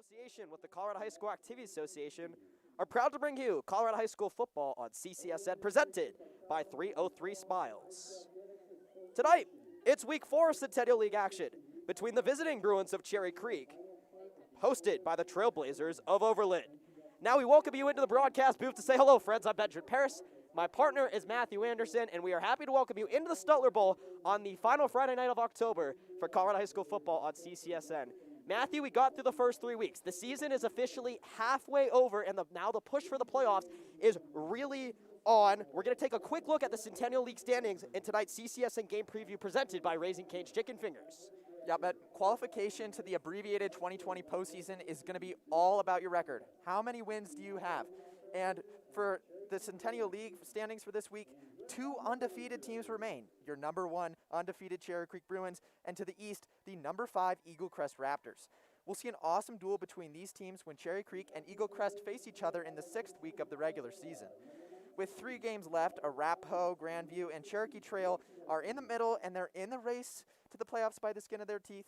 association with the Colorado High School Activities Association are proud to bring you Colorado High School football on CCSN, presented by 303 Smiles. Tonight, it's Week 4 Centennial League action between the visiting Bruins of Cherry Creek, hosted by the Trailblazers of Overland. Now we welcome you into the broadcast booth to say hello, friends. I'm Benjamin Paris. My partner is Matthew Anderson, and we are happy to welcome you into the Stuttler Bowl on the final Friday night of October for Colorado High School football on CCSN. Matthew, we got through the first 3 weeks. The season is officially halfway over, and now the push for the playoffs is really on. We're going to take a quick look at the Centennial League standings in tonight's CCSN game preview presented by Raising Cane's Chicken Fingers. Yeah, but qualification to the abbreviated 2020 postseason is going to be all about your record. How many wins do you have? And for the Centennial League standings for this week, 2 undefeated teams remain. Your number 1 undefeated Cherry Creek Bruins, and to the east, the number 5 Eagle Crest Raptors. We'll see an awesome duel between these teams when Cherry Creek and Eagle Crest face each other in the 6th week of the regular season. With 3 games left, Arapahoe, Grandview, and Cherokee Trail are in the middle, and they're in the race to the playoffs by the skin of their teeth.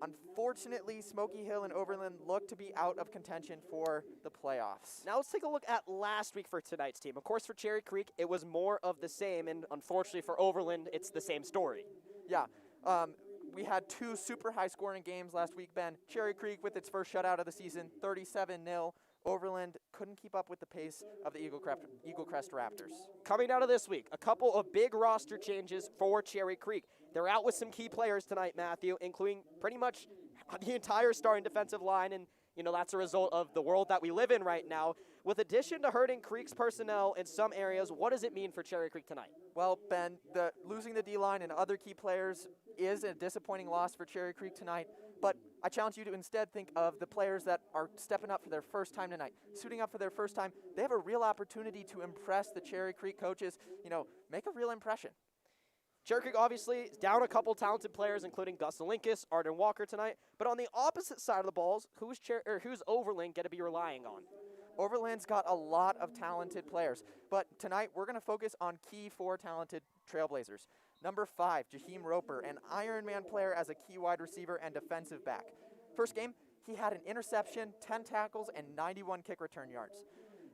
Unfortunately, Smoky Hill and Overland look to be out of contention for the playoffs. Now let's take a look at last week for tonight's team. Of course, for Cherry Creek, it was more of the same, and unfortunately for Overland, it's the same story. Yeah, we had 2 super high-scoring games last week, Ben. Cherry Creek with its first shutout of the season, 37-0. Overland couldn't keep up with the pace of the Eagle Crest Raptors. Coming out of this week, a couple of big roster changes for Cherry Creek. They're out with some key players tonight, Matthew, including pretty much the entire starting defensive line, and that's a result of the world that we live in right now. With addition to hurting Creek's personnel in some areas, what does it mean for Cherry Creek tonight? Well, Ben, losing the D-line and other key players is a disappointing loss for Cherry Creek tonight, but I challenge you to instead think of the players that are stepping up for their first time tonight, suiting up for their first time. They have a real opportunity to impress the Cherry Creek coaches, make a real impression. Cherry Creek obviously is down a couple talented players, including Gus Alinkus, Arden Walker tonight. But on the opposite side of the balls, who's Overland going to be relying on? Overland's got a lot of talented players, but tonight we're going to focus on key 4 talented Trailblazers. Number 5, Jaheim Roper, an Ironman player as a key wide receiver and defensive back. First game, he had an interception, 10 tackles, and 91 kick return yards.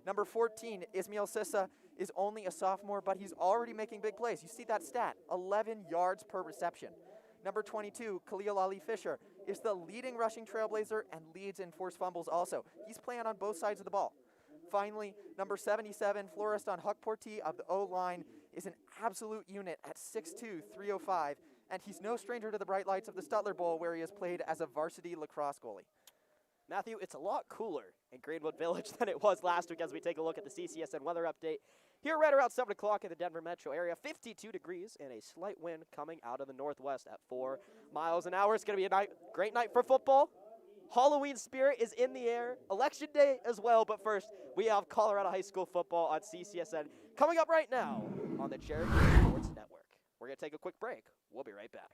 Number 14, Ismail Sissa, is only a sophomore, but he's already making big plays. You see that stat, 11 yards per reception. Number 22, Khalil Ali Fisher, is the leading rushing Trailblazer and leads in forced fumbles also. He's playing on both sides of the ball. Finally, number 77, Florestan Huckporti of the O-line, is an absolute unit at 6'2", 305, and he's no stranger to the bright lights of the Stuttler Bowl, where he has played as a varsity lacrosse goalie. Matthew, it's a lot cooler in Greenwood Village than it was last week as we take a look at the CCSN weather update. Here right around 7 o'clock in the Denver metro area, 52 degrees and a slight wind coming out of the northwest at 4 miles an hour. It's going to be a great night for football. Halloween spirit is in the air. Election day as well. But first, we have Colorado High School football on CCSN coming up right now on the Cherry Creek Sports Network. We're going to take a quick break. We'll be right back.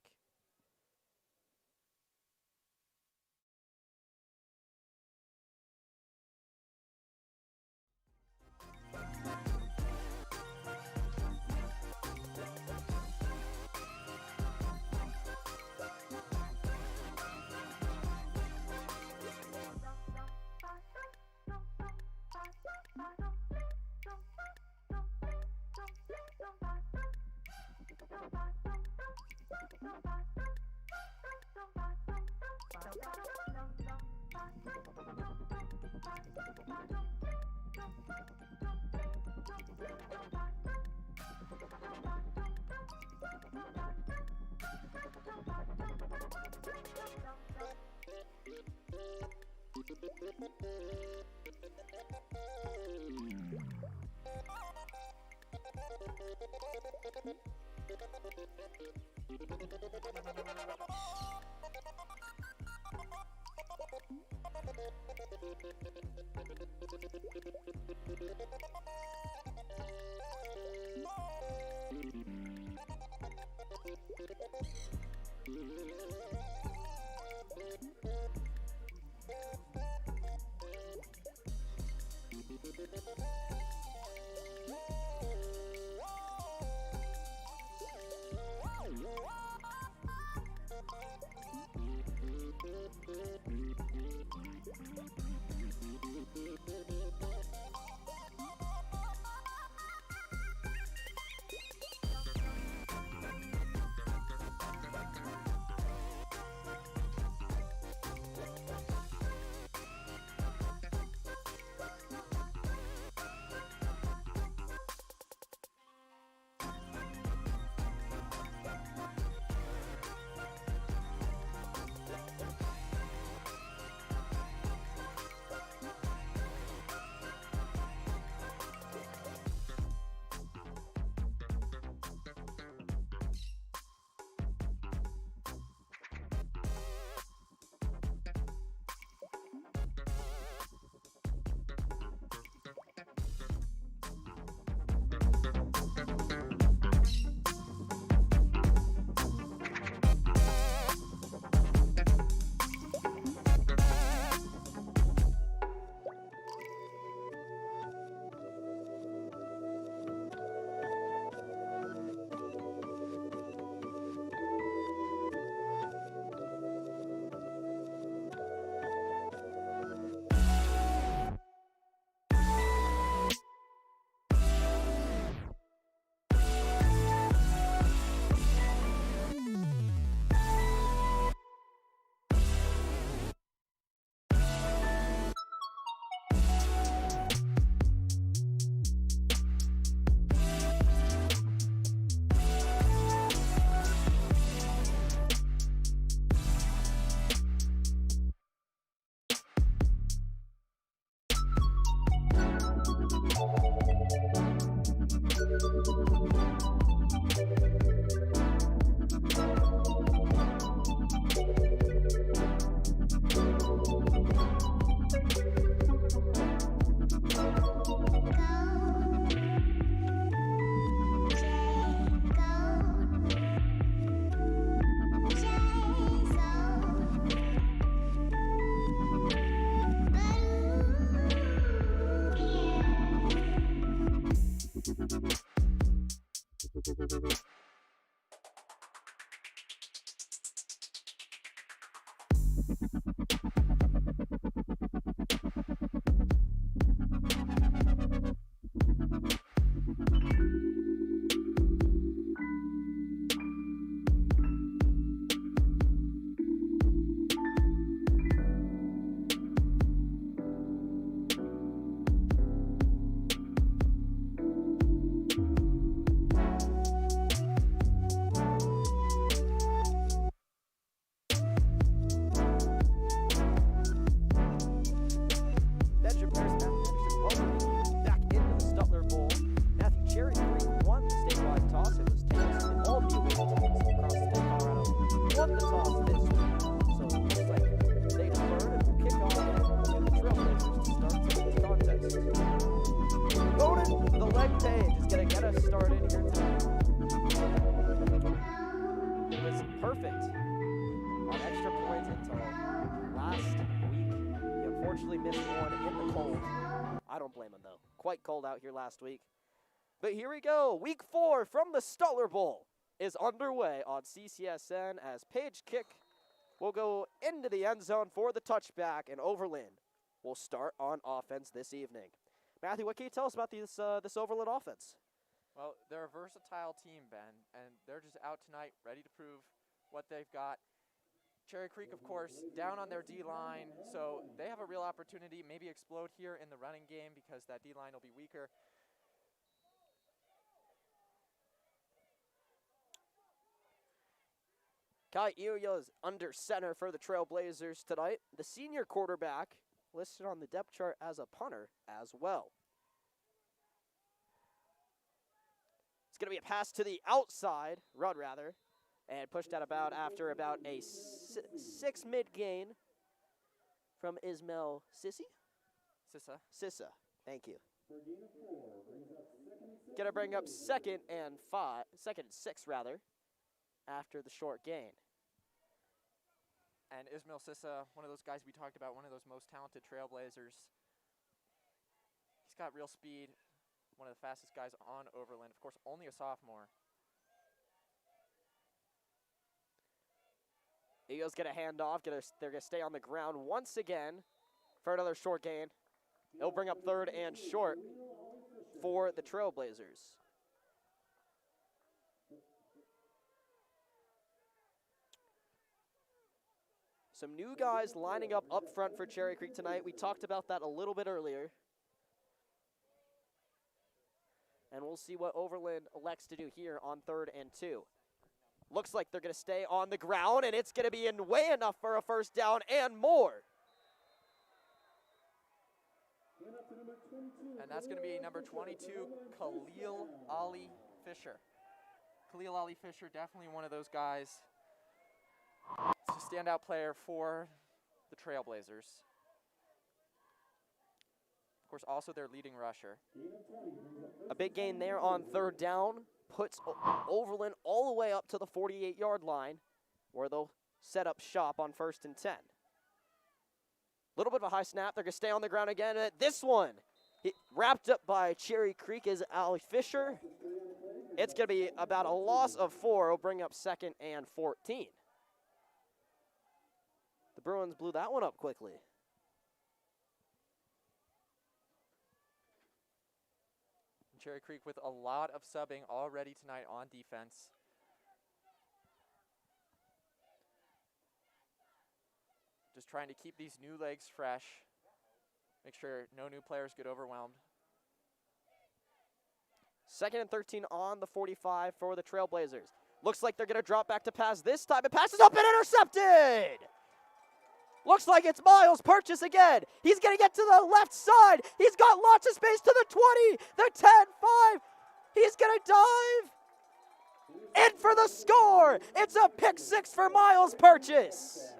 Benjamin Pierce, Matthew Anderson, welcoming you back into the Stuttler Bowl. Matthew, Cherry Creek won the statewide toss. It was Texas and all the elite teams across the state of Colorado won the toss this week. So it looks like they deferred and will kick off to the Trailblazers to start today's contest. Ronan, the leg page, is going to get us started here tonight. It was perfect on extra points until last week. He unfortunately missed one in the cold. I don't blame him, though. Quite cold out here last week. But here we go. Week 4 from the Stuttler Bowl is underway on CCSN as Page kick will go into the end zone for the touchback, and Overland will start on offense this evening. Matthew, what can you tell us about this Overland offense? Well, they're a versatile team, Ben, and they're just out tonight ready to prove what they've got. Cherry Creek, of course, down on their D-line, so they have a real opportunity, maybe explode here in the running game because that D-line will be weaker. Kai Ilya is under center for the Trailblazers tonight. The senior quarterback listed on the depth chart as a punter as well. It's going to be a pass to the outside, run rather, and pushed out after about a 6 mid gain from Ismail Sissa. Thank you. Going to bring up second and 6 rather, after the short gain. And Ismail Sissa, one of those guys we talked about, one of those most talented Trailblazers. He's got real speed, one of the fastest guys on Overland. Of course, only a sophomore. Eagles get a handoff. They're going to stay on the ground once again for another short gain. It'll bring up third and short for the Trailblazers. Some new guys lining up front for Cherry Creek tonight. We talked about that a little bit earlier. And we'll see what Overland elects to do here on 3rd and 2. Looks like they're going to stay on the ground, and it's going to be in way enough for a first down and more. And that's going to be number 22, Khalil Ali Fisher. Khalil Ali Fisher, definitely one of those guys. It's a standout player for the Trailblazers. Of course, also their leading rusher. A big gain there on 3rd down puts Overland all the way up to the 48-yard line, where they'll set up shop on 1st and 10. Little bit of a high snap. They're going to stay on the ground again. This one, wrapped up by Cherry Creek, is Ali Fisher. It's going to be about a loss of 4. It'll bring up 2nd and 14. The Bruins blew that one up quickly. Cherry Creek with a lot of subbing already tonight on defense. Just trying to keep these new legs fresh. Make sure no new players get overwhelmed. 2nd and 13 on the 45 for the Trailblazers. Looks like they're going to drop back to pass this time. It passes up and intercepted! Looks like it's Miles Purchase again. He's going to get to the left side. He's got lots of space to the 20, the 10, 5. He's going to dive. In for the score. It's a pick six for Miles Purchase.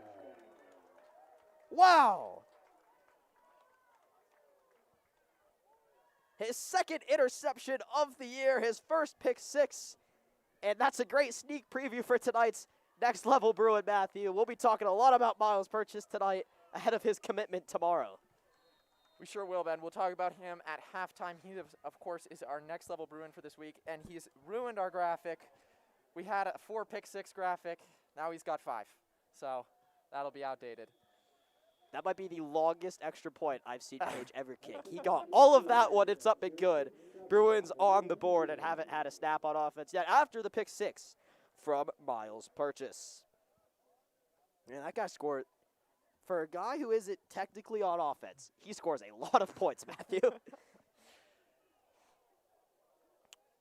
Wow. His second interception of the year, his first pick six. And that's a great sneak preview for tonight's Next Level Bruin, Matthew. We'll be talking a lot about Miles Purchase tonight ahead of his commitment tomorrow. We sure will, Ben. We'll talk about him at halftime. He, of course, is our Next Level Bruin for this week, and he's ruined our graphic. We had a 4 pick 6 graphic. Now he's got 5. So that'll be outdated. That might be the longest extra point I've seen Paige ever kick. He got all of that one. It's up and good. Bruins on the board and haven't had a snap on offense yet after the pick six from Miles Purchase. Man, that guy scored. For a guy who isn't technically on offense, he scores a lot of points, Matthew.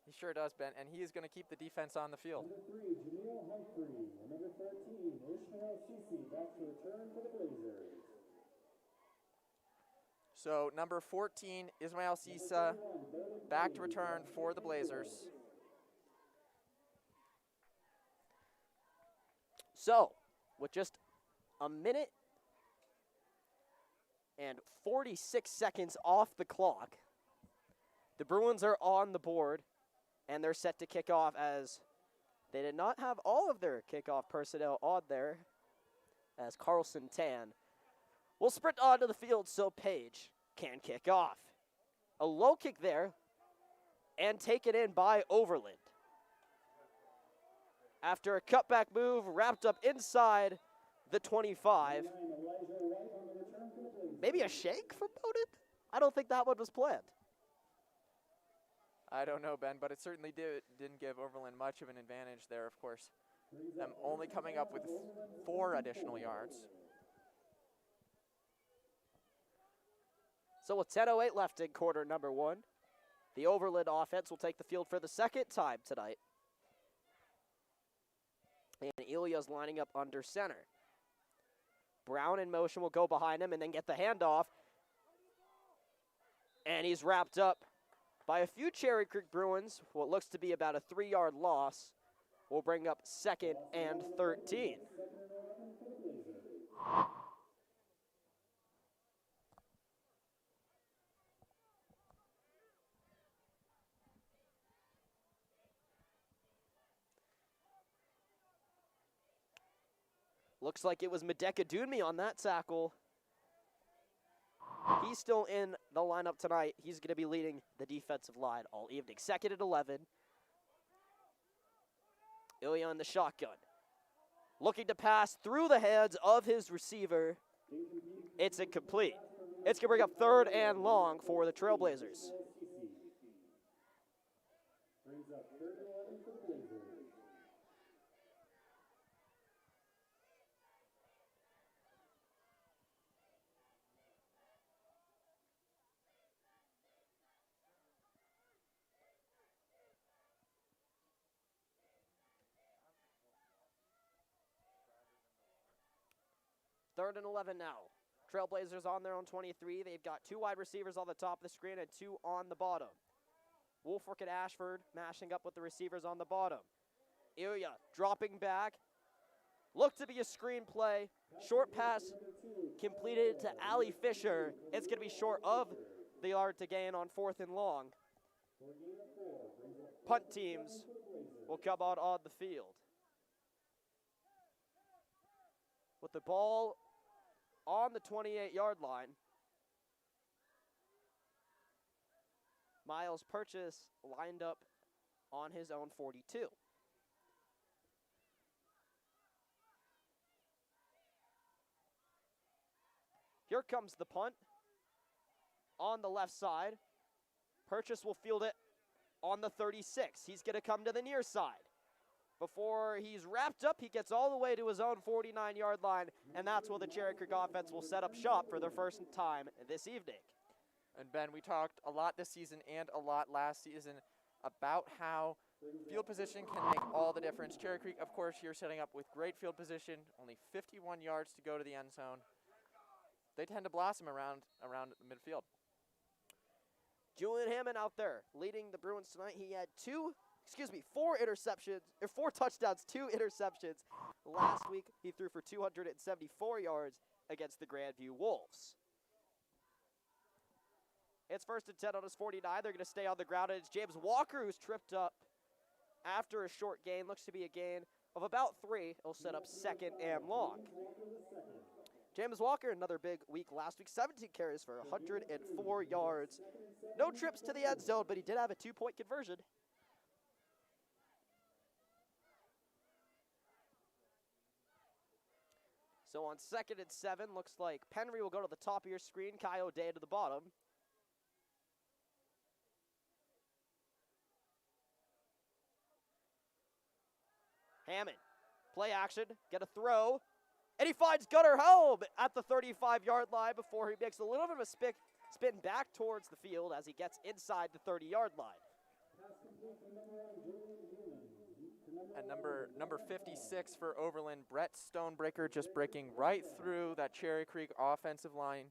He sure does, Ben, and he is going to keep the defense on the field. Number 3, Jameel Humphrey. And number 13, Ishmael Sisi, back to return for the Blazers. So number 14, Ismail Sisa, back to return for the Blazers. So, with just a minute and 46 seconds off the clock, the Bruins are on the board, and they're set to kick off as they did not have all of their kickoff personnel on there, as Carlson Tan will sprint onto the field so Paige can kick off. A low kick there, and taken in by Overland. After a cutback move wrapped up inside the 25. Maybe a shake from Bowden? I don't think that one was planned. I don't know, Ben, but it certainly didn't give Overland much of an advantage there, of course. Them only coming up with 4 additional yards. So with 10:08 left in quarter number 1, the Overland offense will take the field for the second time tonight. And Ilya's lining up under center. Brown in motion will go behind him and then get the handoff. And he's wrapped up by a few Cherry Creek Bruins. What looks to be about a 3-yard loss will bring up 2nd and 13. Looks like it was Medeka Dunmi on that tackle. He's still in the lineup tonight. He's going to be leading the defensive line all evening. 2nd and 11. Ilya in the shotgun. Looking to pass through the hands of his receiver. It's incomplete. It's going to bring up 3rd and long for the Trailblazers. Brings up 3rd and 11 for the Blazers. Third and 11 now. Trailblazers on their own 23. They've got 2 wide receivers on the top of the screen and 2 on the bottom. Wolfrick and Ashford mashing up with the receivers on the bottom. Ilya dropping back. Looked to be a screen play. Short pass completed to Ali Fisher. It's going to be short of the yard to gain on 4th and long. Punt teams will come out on the field. With the ball on the 28-yard line, Miles Purchase lined up on his own 42. Here comes the punt on the left side. Purchase will field it on the 36. He's going to come to the near side. Before he's wrapped up, he gets all the way to his own 49-yard line, and that's where the Cherry Creek offense will set up shop for their first time this evening. And Ben, we talked a lot this season and a lot last season about how field position can make all the difference. Cherry Creek, of course, here setting up with great field position, only 51 yards to go to the end zone. They tend to blossom around the midfield. Julian Hammond out there leading the Bruins tonight. He had 4 interceptions, or 4 touchdowns, 2 interceptions. Last week, he threw for 274 yards against the Grandview Wolves. It's 1st and 10 on his 49. They're going to stay on the ground, and it's James Walker who's tripped up after a short gain. Looks to be a gain of about 3. He'll set up 2nd and long. James Walker, another big week last week, 17 carries for 104 yards. No trips to the end zone, but he did have a 2-point conversion. So on 2nd and 7, looks like Penry will go to the top of your screen, Kai O'Day to the bottom. Hammond, play action, get a throw, and he finds Gunnar Helm at the 35-yard line before he makes a little bit of a spin back towards the field as he gets inside the 30-yard line. And number 56 for Overland, Brett Stonebreaker, just breaking right through that Cherry Creek offensive line.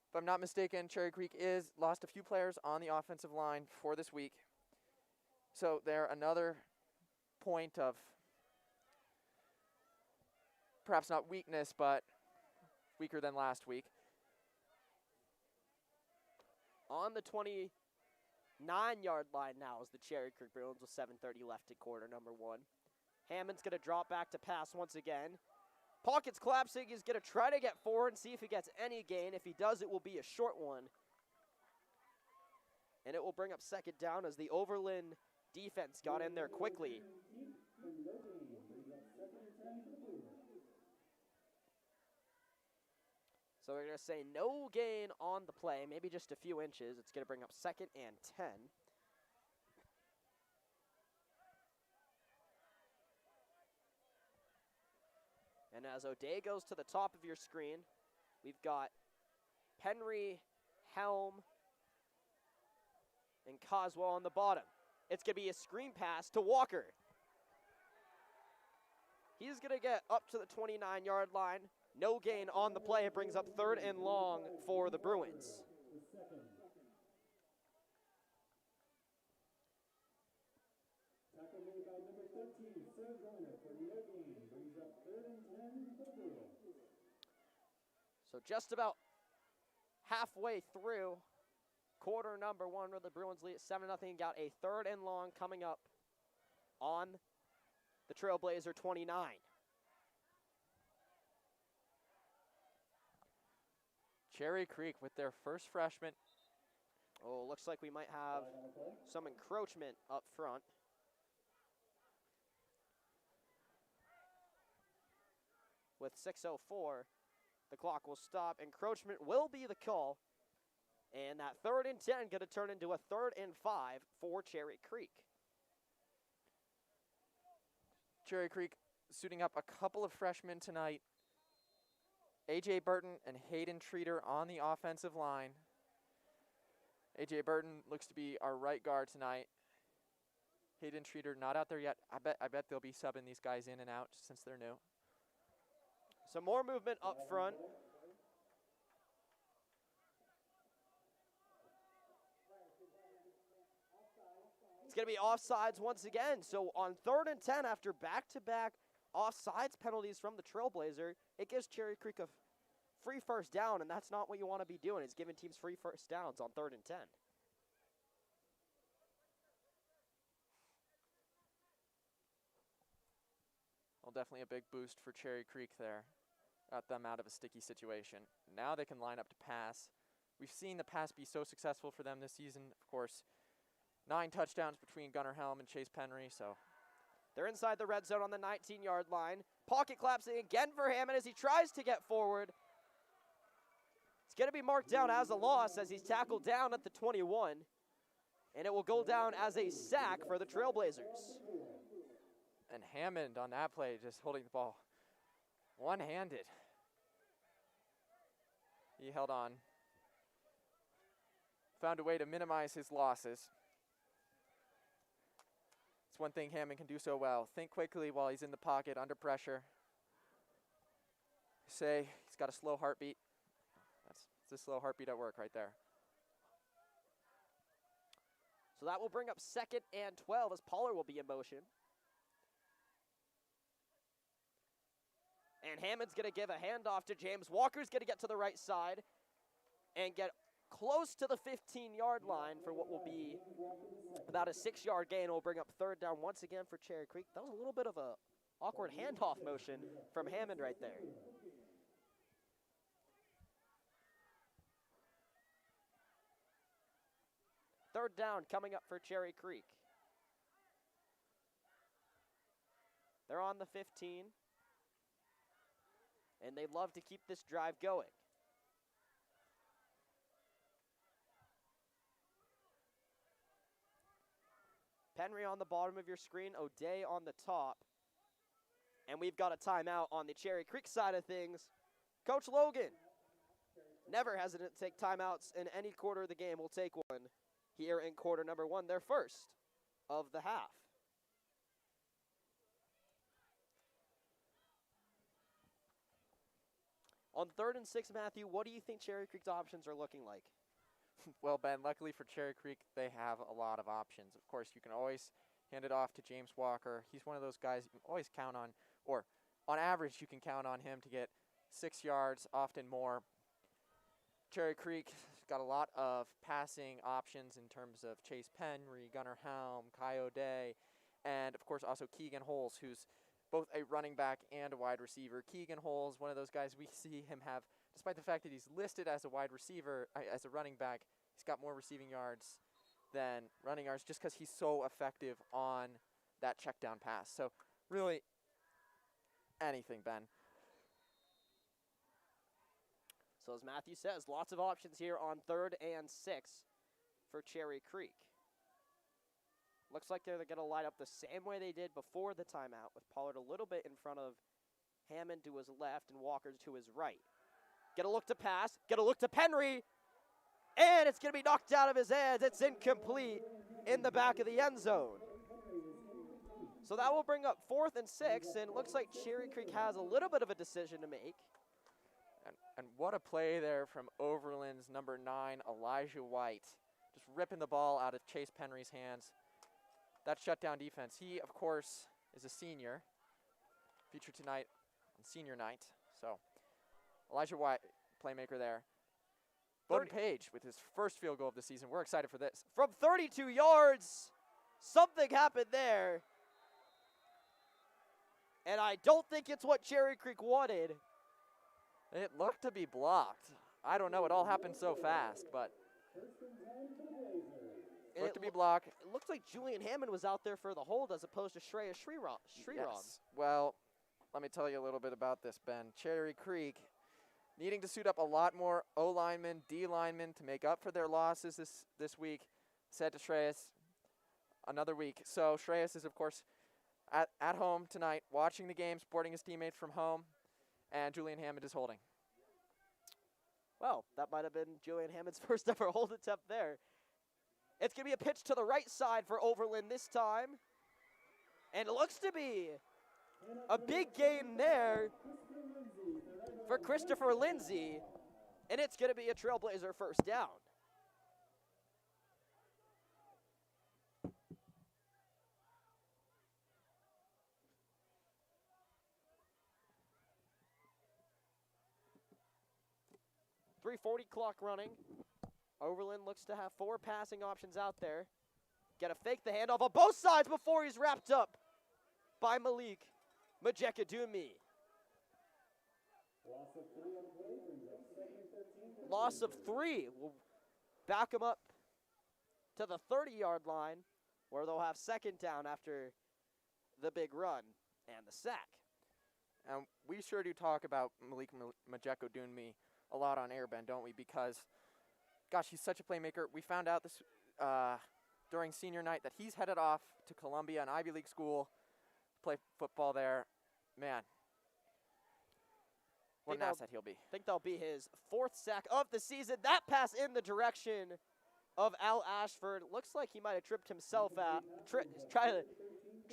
If I'm not mistaken, Cherry Creek lost a few players on the offensive line for this week. So they're another point of perhaps not weakness, but weaker than last week. On the 29-yard line now is the Cherry Creek Bruins with 7:30 left in quarter number 1. Hammond's going to drop back to pass once again. Pocket's collapsing. He's going to try to get forward and see if he gets any gain. If he does, it will be a short one. And it will bring up 2nd down as the Overland defense got in there quickly. So we're going to say no gain on the play, maybe just a few inches. It's going to bring up 2nd and 10. And as O'Day goes to the top of your screen, we've got Penry, Helm, and Coswell on the bottom. It's going to be a screen pass to Walker. He's going to get up to the 29-yard line. No gain on the play. It brings up 3rd and long for the Bruins. Tackle made by number 13, Serge Garner for no gain. Brings up 3rd and 10 for the Bruins. So just about halfway through quarter number 1 where the Bruins lead 7-0. Got a 3rd and long coming up on the Trailblazer 29. Cherry Creek with their first freshman. Oh, looks like we might have some encroachment up front. With 6:04, the clock will stop. Encroachment will be the call. And that 3rd and 10 going to turn into a 3rd and 5 for Cherry Creek. Cherry Creek suiting up a couple of freshmen tonight. A.J. Burton and Hayden Treater on the offensive line. A.J. Burton looks to be our right guard tonight. Hayden Treater not out there yet. I bet they'll be subbing these guys in and out since they're new. Some more movement up front. It's going to be offsides once again. So on 3rd and 10, after back-to-back offsides penalties from the Trailblazer, it gives Cherry Creek a free first down, and that's not what you want to be doing, is giving teams free first downs on 3rd and 10. Well, definitely a big boost for Cherry Creek there. Got them out of a sticky situation. Now they can line up to pass. We've seen the pass be so successful for them this season. Of course, 9 touchdowns between Gunnar Helm and Chase Penry, so they're inside the red zone on the 19-yard line. Pocket collapsing again for Hammond as he tries to get forward. It's going to be marked down as a loss as he's tackled down at the 21. And it will go down as a sack for the Trailblazers. And Hammond on that play just holding the ball one-handed. He held on. Found a way to minimize his losses. It's one thing Hammond can do so well. Think quickly while he's in the pocket under pressure. Say he's got a slow heartbeat. That's a slow heartbeat at work right there. So that will bring up 2nd and 12 as Pollard will be in motion. And Hammond's going to give a handoff to James. Walker's going to get to the right side and get close to the 15-yard line for what will be about a 6-yard gain. Will bring up 3rd down once again for Cherry Creek. That was a little bit of a awkward handoff motion from Hammond right there. Third down coming up for Cherry Creek. They're on the 15. And they'd love to keep this drive going. Penry on the bottom of your screen, O'Day on the top. And we've got a timeout on the Cherry Creek side of things. Coach Logan, never hesitant to take timeouts in any quarter of the game. We'll take one here in quarter number 1, their first of the half. On 3rd and 6, Matthew, what do you think Cherry Creek's options are looking like? Well, Ben, luckily for Cherry Creek, they have a lot of options. Of course, you can always hand it off to James Walker. He's one of those guys you can always count on, or on average, you can count on him to get 6 yards, often more. Cherry Creek has got a lot of passing options in terms of Chase Penry, Gunnar Helm, Kai O'Day, and, of course, also Keegan Holes, who's both a running back and a wide receiver. Keegan Holes, one of those guys we see him have, despite the fact that he's listed as a wide receiver, as a running back, he's got more receiving yards than running yards just because he's so effective on that check down pass. So really anything, Ben. So as Matthew says, lots of options here on 3rd and 6 for Cherry Creek. Looks like they're going to line up the same way they did before the timeout, with Pollard a little bit in front of Hammond to his left and Walker to his right. Get a look to pass, get a look to Penry, and it's going to be knocked out of his hands. It's incomplete in the back of the end zone. So that will bring up 4th and 6, and it looks like Cherry Creek has a little bit of a decision to make. And what a play there from Overland's number 9, Elijah White. Just ripping the ball out of Chase Penry's hands. That shutdown defense. He, of course, is a senior, featured tonight on senior night. So Elijah White, playmaker there. Bowden Page with his first field goal of the season. We're excited for this. From 32 yards, something happened there. And I don't think it's what Cherry Creek wanted. It looked to be blocked. I don't know. It all happened so fast, but it looked to be blocked. It looked like Julian Hammond was out there for the hold as opposed to Shreya Sriram. Yes. Well, let me tell you a little bit about this, Ben. Cherry Creek needing to suit up a lot more O linemen, D linemen to make up for their losses this week. Said to Shreyas another week. So Shreyas is, of course, at home tonight, watching the game, supporting his teammates from home, and Julian Hammond is holding. Well, that might have been Julian Hammond's first ever hold attempt there. It's going to be a pitch to the right side for Overland this time. And it looks to be a big gain there for Christopher Lindsay. And it's going to be a Trailblazer first down. .340 clock running. Overland looks to have 4 passing options out there. Get a fake the handoff on both sides before he's wrapped up by Malik Majekadumi. Loss of 3 will back him up to the 30-yard line, where they'll have second down after the big run and the sack. And we sure do talk about Malik Majekadumi a lot on Airbend, don't we? Because, gosh, he's such a playmaker. We found out this during senior night that he's headed off to Columbia, an Ivy League school, play football there. Man, what an asset he'll be. I think that'll be his 4th sack of the season. That pass in the direction of Al Ashford. Looks like he might have tripped himself out. Try to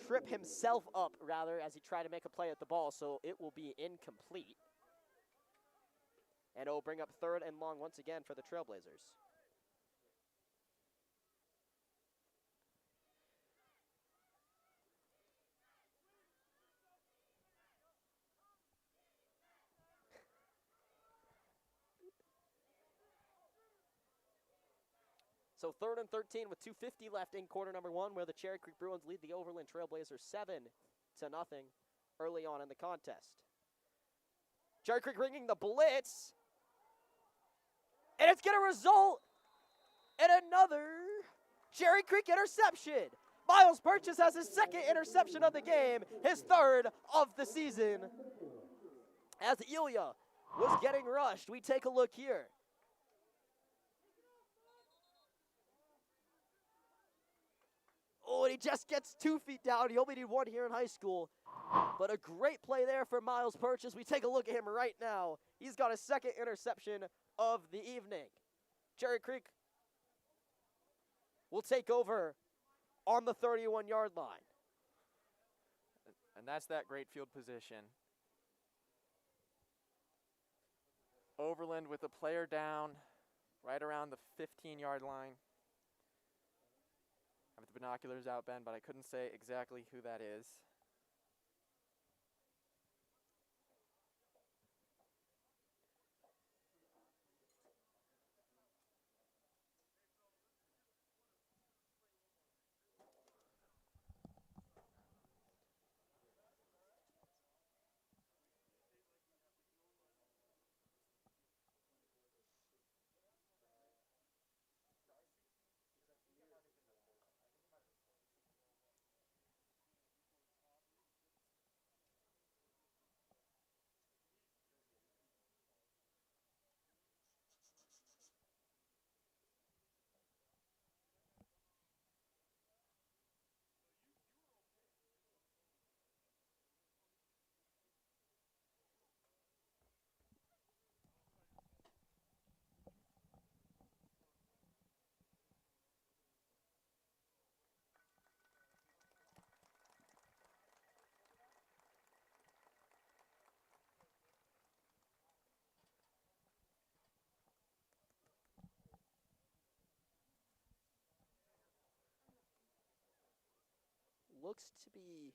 trip himself up, rather, as he tried to make a play at the ball, so it will be incomplete. And it will bring up 3rd and long once again for the Trailblazers. So 3rd and 13 with 2:50 left in quarter number 1, where the Cherry Creek Bruins lead the Overland Trailblazers 7-0 early on in the contest. Cherry Creek ringing the blitz. And it's going to result in another Cherry Creek interception. Miles Purchase has his 2nd interception of the game, his 3rd of the season. As Ilya was getting rushed, we take a look here. Oh, and he just gets 2 feet down. He only needed 1 here in high school. But a great play there for Miles Purchase. We take a look at him right now. He's got his 2nd interception of the evening. Cherry Creek will take over on the 31-yard line. And that's that great field position. Overland with a player down right around the 15-yard line. I have the binoculars out, Ben, but I couldn't say exactly who that is. Looks to be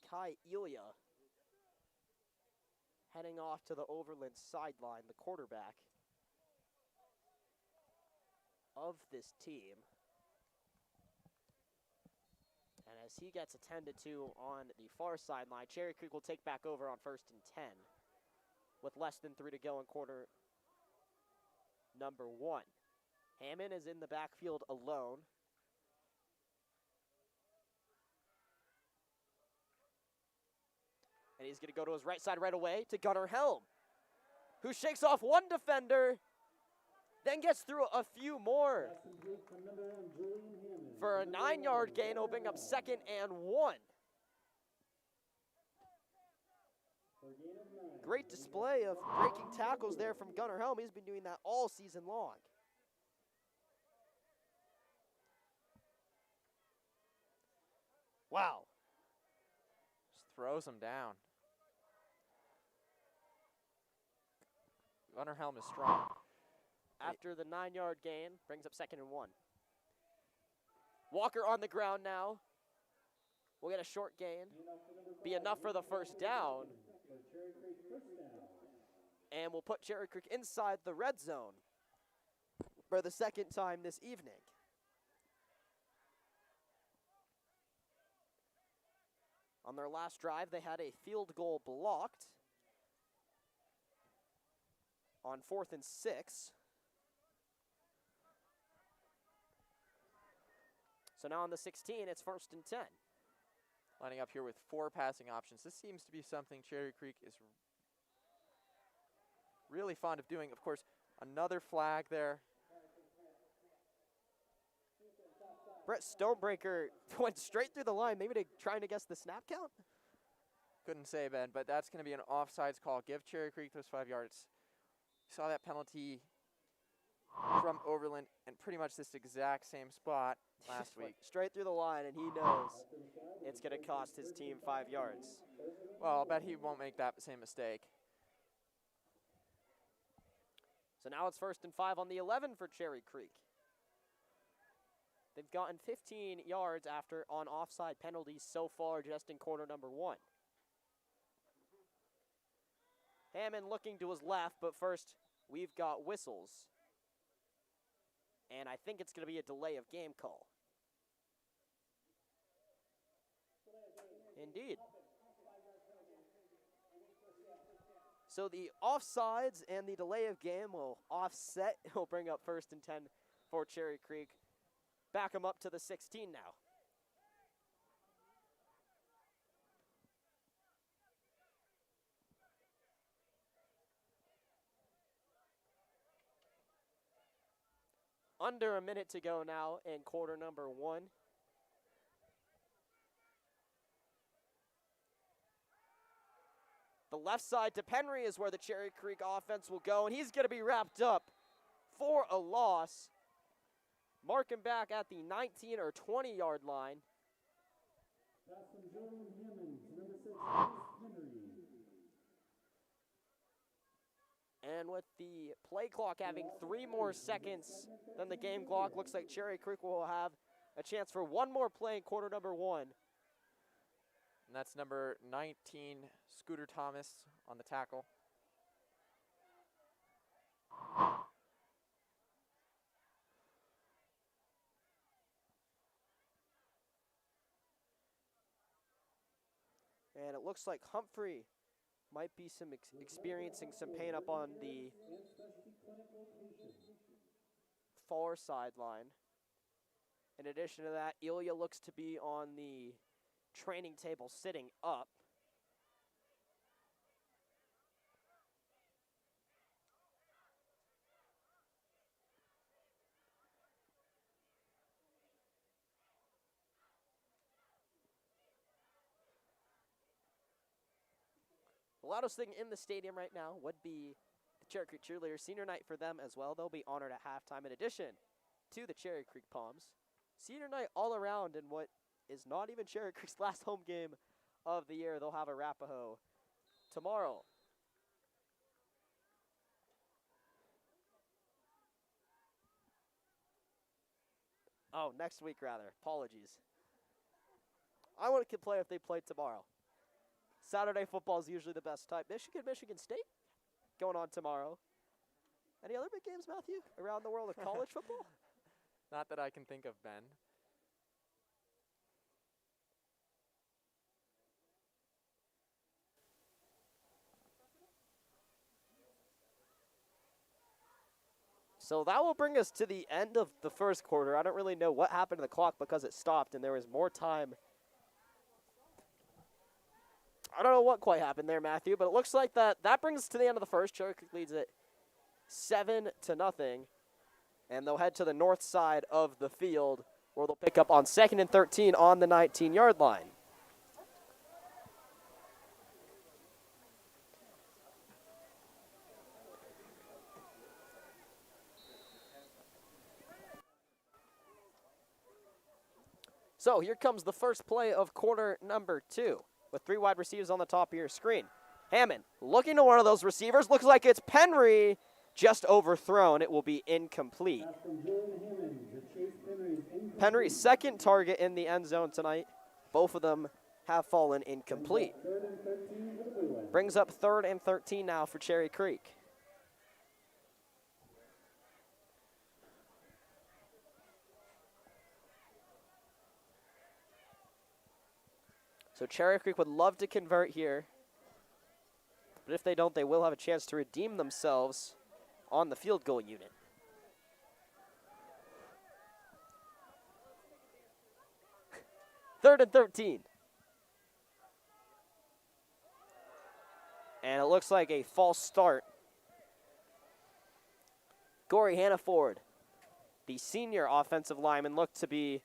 Kai Ilya heading off to the Overland sideline, the quarterback of this team. And as he gets attended to on the far sideline, Cherry Creek will take back over on 1st and 10 with less than 3 to go in quarter number 1. Hammond is in the backfield alone. And he's going to go to his right side right away to Gunnar Helm, who shakes off 1 defender, then gets through a few more for a 9-yard gain, opening up 2nd and 1. Great display of breaking tackles there from Gunnar Helm. He's been doing that all season long. Wow. Just throws him down. Gunnar Helm is strong. After the 9-yard gain, brings up 2nd and 1. Walker on the ground now. We'll get a short gain. Be enough for the 1st down. And we'll put Cherry Creek inside the red zone for the 2nd time this evening. On their last drive, they had a field goal blocked on 4th and 6. So now on the 16, it's 1st and 10. Lining up here with 4 passing options. This seems to be something Cherry Creek is really fond of doing. Of course, another flag there. Brett Stonebreaker went straight through the line, maybe trying to guess the snap count. Couldn't say, Ben, but that's going to be an offsides call. Give Cherry Creek those 5 yards. Saw that penalty from Overland in pretty much this exact same spot last week. Straight through the line, and he knows it's going to cost his team 5 yards. Well, I'll bet he won't make that same mistake. So now it's 1st and 5 on the 11 for Cherry Creek. They've gotten 15 yards on offside penalties so far just in quarter number 1. Hammond looking to his left, but first we've got whistles. And I think it's going to be a delay of game call. Indeed. So the offsides and the delay of game will offset. It will bring up 1st and 10 for Cherry Creek. Back them up to the 16 now. Under a minute to go now in quarter number 1. The left side to Penry is where the Cherry Creek offense will go, and he's going to be wrapped up for a loss. Mark him back at the 19 or 20-yard line. Pass from Jordan Hammond to number 6, Penry. And with the play clock having 3 more seconds than the game clock, looks like Cherry Creek will have a chance for one more play in quarter number 1. And that's number 19, Scooter Thomas, on the tackle. And it looks like Humphrey might be experiencing some pain up on the far sideline. In addition to that, Ilya looks to be on the training table sitting up. The loudest thing in the stadium right now would be the Cherry Creek Cheerleaders. Senior night for them as well. They'll be honored at halftime in addition to the Cherry Creek Palms. Senior night all around in what is not even Cherry Creek's last home game of the year. They'll have Arapahoe tomorrow. Oh, next week rather. Apologies. I want to play if they play tomorrow. Saturday football is usually the best type. Michigan State going on tomorrow. Any other big games, Matthew, around the world of college football? Not that I can think of, Ben. So that will bring us to the end of the first quarter. I don't really know what happened to the clock because it stopped and there was more time. I don't know what quite happened there, Matthew, but it looks like that brings us to the end of the first. Cherry Creek leads it 7-0, and they'll head to the north side of the field where they'll pick up on 2nd and 13 on the 19-yard line. So here comes the first play of quarter number 2 with 3 wide receivers on the top of your screen. Hammond looking to one of those receivers. Looks like it's Penry, just overthrown. It will be incomplete. Penry's second target in the end zone tonight. Both of them have fallen incomplete. Brings up 3rd and 13 now for Cherry Creek. So Cherry Creek would love to convert here. But if they don't, they will have a chance to redeem themselves on the field goal unit. Third and 13. And it looks like a false start. Corey Hannaford, the senior offensive lineman, looked to be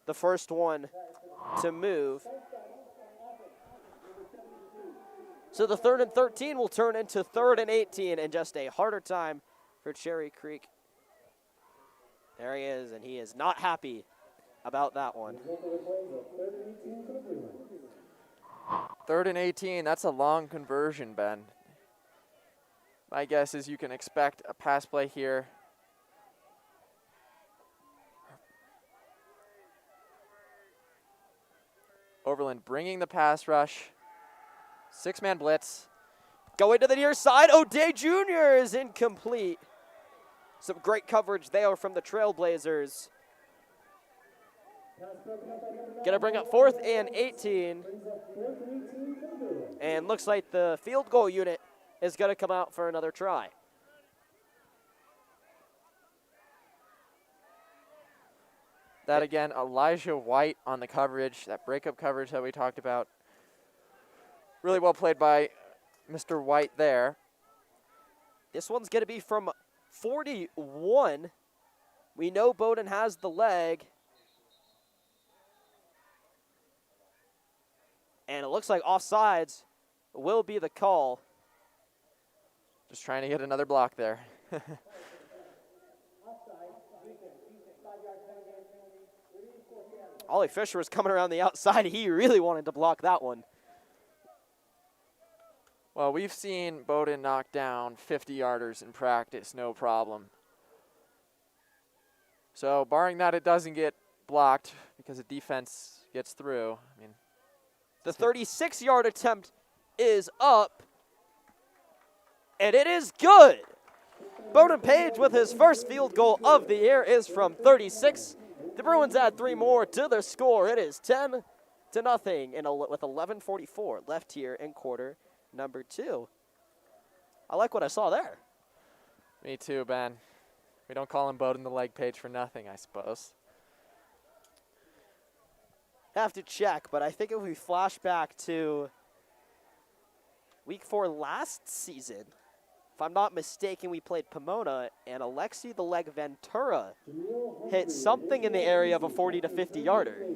the first one to move. So the 3rd and 13 will turn into 3rd and 18, and just a harder time for Cherry Creek. There he is, and he is not happy about that one. 3rd and 18, that's a long conversion, Ben. My guess is you can expect a pass play here. Overland bringing the pass rush. 6-man blitz. Going to the near side. O'Day Jr. is incomplete. Some great coverage there from the Trailblazers. Gonna bring up 4th and 18. And looks like the field goal unit is gonna come out for another try. That again, Elijah White on the coverage, that breakup coverage that we talked about. Really well played by Mr. White there. This one's gonna be from 41. We know Bowdoin has the leg. And it looks like offsides will be the call. Just trying to get another block there. Ollie Fisher was coming around the outside. He really wanted to block that one. Well, we've seen Bowdoin knock down 50-yarders in practice, no problem. So barring that it doesn't get blocked because the defense gets through, I mean, the 36-yard attempt is up, and it is good. Bowdoin Page with his first field goal of the year is from 36. The Bruins add 3 more to their score. It is 10-0 with 11:44 left here in quarter number 2. I like what I saw there. Me too, Ben. We don't call him Bowdoin the leg page for nothing, I suppose. Have to check, but I think if we flash back to week 4 last season, if I'm not mistaken, we played Pomona, and Alexi the Leg Ventura hit something in the area of a 40 to 50-yarder.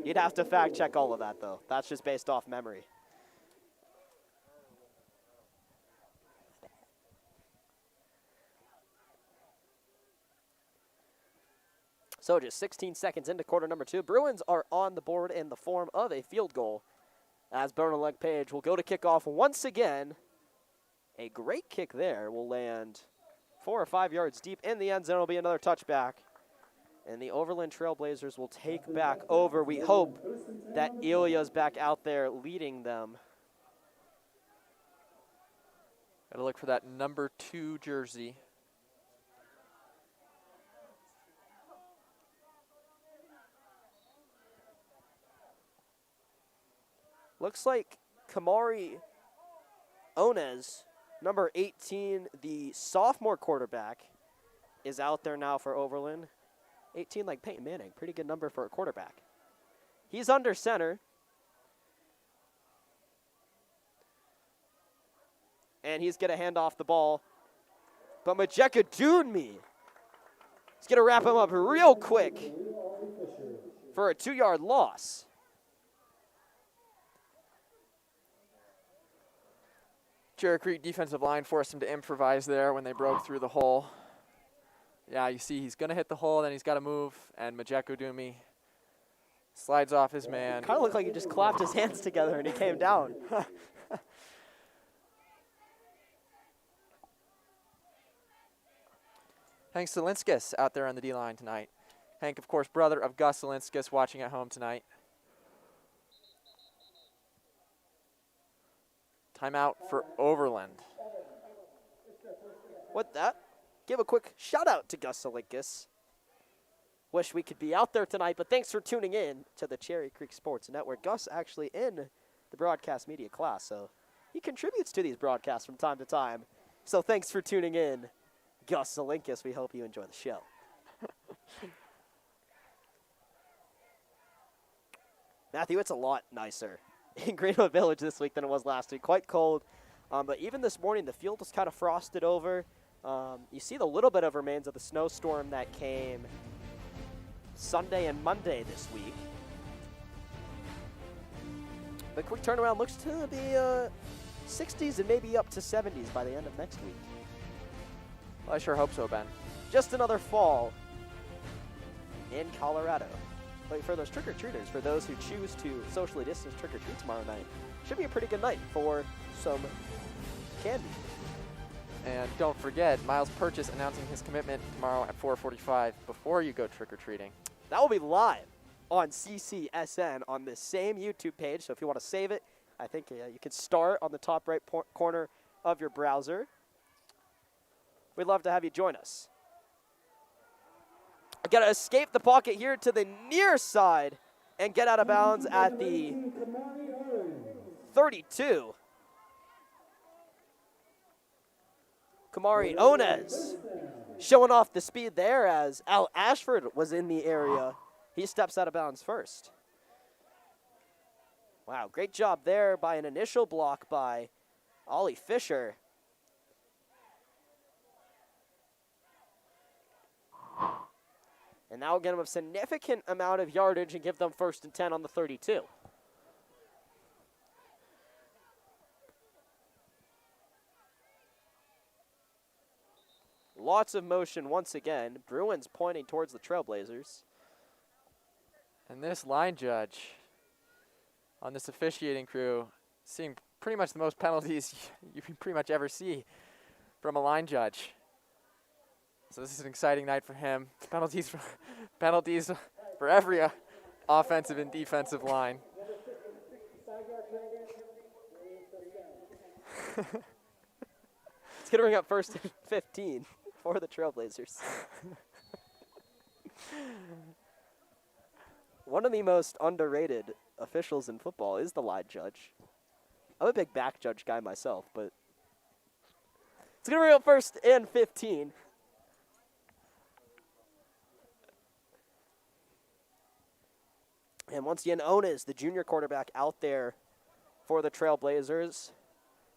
You'd have to fact check all of that, though. That's just based off memory. So just 16 seconds into quarter number 2. Bruins are on the board in the form of a field goal, as Bowdoin Leg Page will go to kickoff once again. A great kick there will land 4 or 5 yards deep in the end zone. It'll be another touchback. And the Overland Trailblazers will take back over. We hope that Ilya's back out there leading them. Got to look for that number 2 jersey. Looks like Kamari Onez, number 18, the sophomore quarterback, is out there now for Overland. 18 like Peyton Manning, pretty good number for a quarterback. He's under center. And he's going to hand off the ball. But Majeka Dunmi is going to wrap him up real quick for a 2-yard loss. Cherry Creek defensive line forced him to improvise there when they broke through the hole. Yeah, you see he's going to hit the hole, then he's got to move, and Majeka Dunmi slides off his man. Kind of looked like he just clapped his hands together and he came down. Hank Zielinskis out there on the D-line tonight. Hank, of course, brother of Gus Zielinskis, watching at home tonight. Timeout for Overland. With that, give a quick shout out to Gus Zielinskis. Wish we could be out there tonight, but thanks for tuning in to the Cherry Creek Sports Network. Gus actually in the broadcast media class, so he contributes to these broadcasts from time to time. So thanks for tuning in, Gus Zielinskis. We hope you enjoy the show. Matthew, it's a lot nicer in Greenwood Village this week than it was last week. Quite cold, but even this morning the field was kind of frosted over. You see the little bit of remains of the snowstorm that came Sunday and Monday this week. But quick turnaround looks to be 60s and maybe up to 70s by the end of next week. Well, I sure hope so, Ben. Just another fall in Colorado. But for those trick-or-treaters, for those who choose to socially distance trick-or-treat tomorrow night, should be a pretty good night for some candy. And don't forget, Miles Purchase announcing his commitment tomorrow at 4:45 before you go trick-or-treating. That will be live on CCSN on the same YouTube page. So if you want to save it, I think you can start on the top right corner of your browser. we'd love to have you join us. Got to escape the pocket here to the near side and get out of bounds at the 32. Kamari Onez showing off the speed there as Al Ashford was in the area. He steps out of bounds first. Wow, great job there by an initial block by Ollie Fisher. And that will get them a significant amount of yardage and give them 1st and 10 on the 32. Lots of motion once again. Bruins pointing towards the Trailblazers. And this line judge on this officiating crew seeing pretty much the most penalties you can pretty much ever see from a line judge. So this is an exciting night for him. Penalties for every offensive and defensive line. It's going to bring up 1st and 15 for the Trailblazers. One of the most underrated officials in football is the line judge. I'm a big back judge guy myself, but it's going to bring up 1st and 15. And once again, Onez, the junior quarterback, out there for the Trailblazers.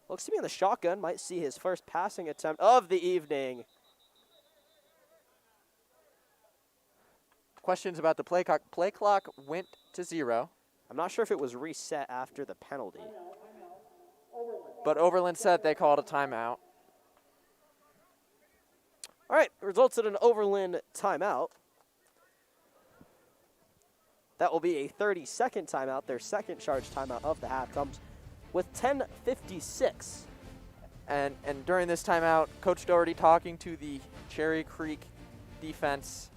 Looks to be in the shotgun. Might see his first passing attempt of the evening. Questions about the play clock. Play clock went to 0. I'm not sure if it was reset after the penalty. But Overland said they called a timeout. All right, results in an Overland timeout. That will be a 30-second timeout. Their second charge timeout of the half comes with 10:56. And during this timeout, Coach Doherty talking to the Cherry Creek defense.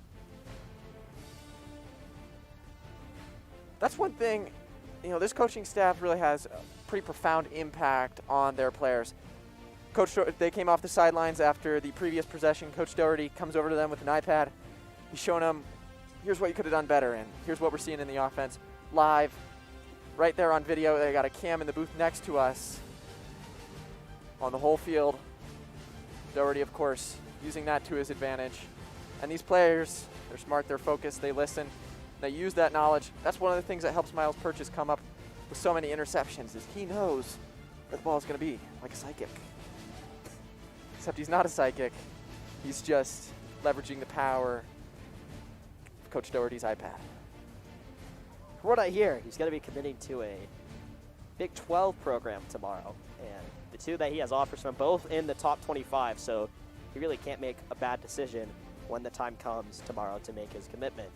That's one thing, this coaching staff really has a pretty profound impact on their players. They came off the sidelines after the previous possession. Coach Doherty comes over to them with an iPad. He's showing them, here's what you could have done better, and here's what we're seeing in the offense live, right there on video. They got a cam in the booth next to us on the whole field. Doherty, of course, using that to his advantage. And these players, they're smart, they're focused, they listen, they use that knowledge. That's one of the things that helps Miles Purchase come up with so many interceptions, is he knows where the ball is going to be, like a psychic. Except he's not a psychic. He's just leveraging the power of Coach Doherty's iPad. From what I hear, he's going to be committing to a Big 12 program tomorrow. And the two that he has offers from, both in the top 25, so he really can't make a bad decision when the time comes tomorrow to make his commitment.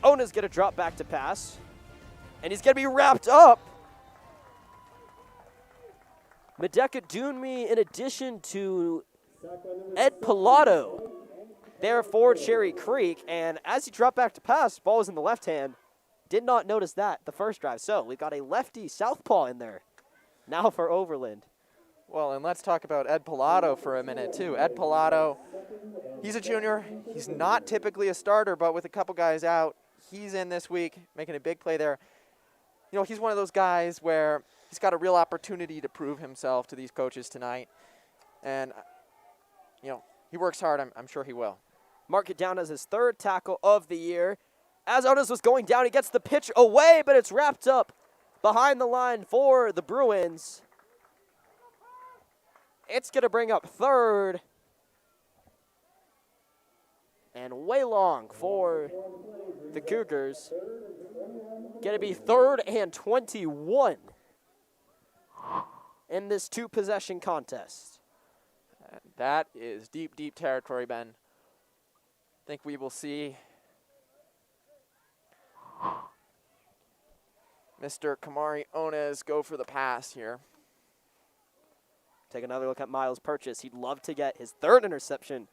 Ona's going to drop back to pass, and he's going to be wrapped up. Medeka Dunmi, in addition to Ed Pilato, there for Cherry Creek. And as he dropped back to pass, ball was in the left hand. Did not notice that the first drive. So we've got a lefty southpaw in there now for Overland. Well, and let's talk about Ed Pilato for a minute, too. Ed Pilato, he's a junior. He's not typically a starter, but with a couple guys out, he's in this week, making a big play there. He's one of those guys where he's got a real opportunity to prove himself to these coaches tonight. And, he works hard. I'm sure he will. Mark it down as his third tackle of the year. As Otis was going down, he gets the pitch away, but it's wrapped up behind the line for the Bruins. It's going to bring up 3rd. And way long for the Cougars. Going to be 3rd and 21 in this 2-possession contest. That is deep, deep territory, Ben. I think we will see Mr. Kamari Onez go for the pass here. Take another look at Miles Purchase. He'd love to get his 3rd interception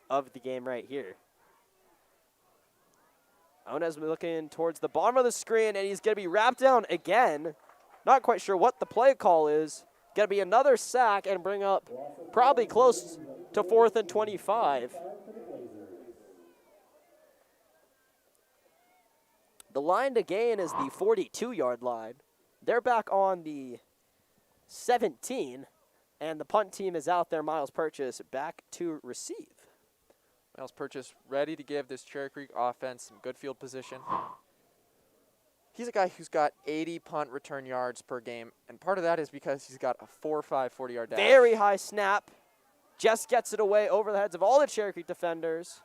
of the game right here. Onez looking towards the bottom of the screen, and he's going to be wrapped down again. Not quite sure what the play call is. Going to be another sack and bring up probably close to 4th and 25. The line to gain is the 42-yard line. They're back on the 17, and the punt team is out there. Miles Purchase back to receive. Miles Purchase ready to give this Cherry Creek offense some good field position. He's a guy who's got 80 punt return yards per game, and part of that is because he's got a 4.5 40-yard dash. Very high snap. Just gets it away over the heads of all the Cherry Creek defenders.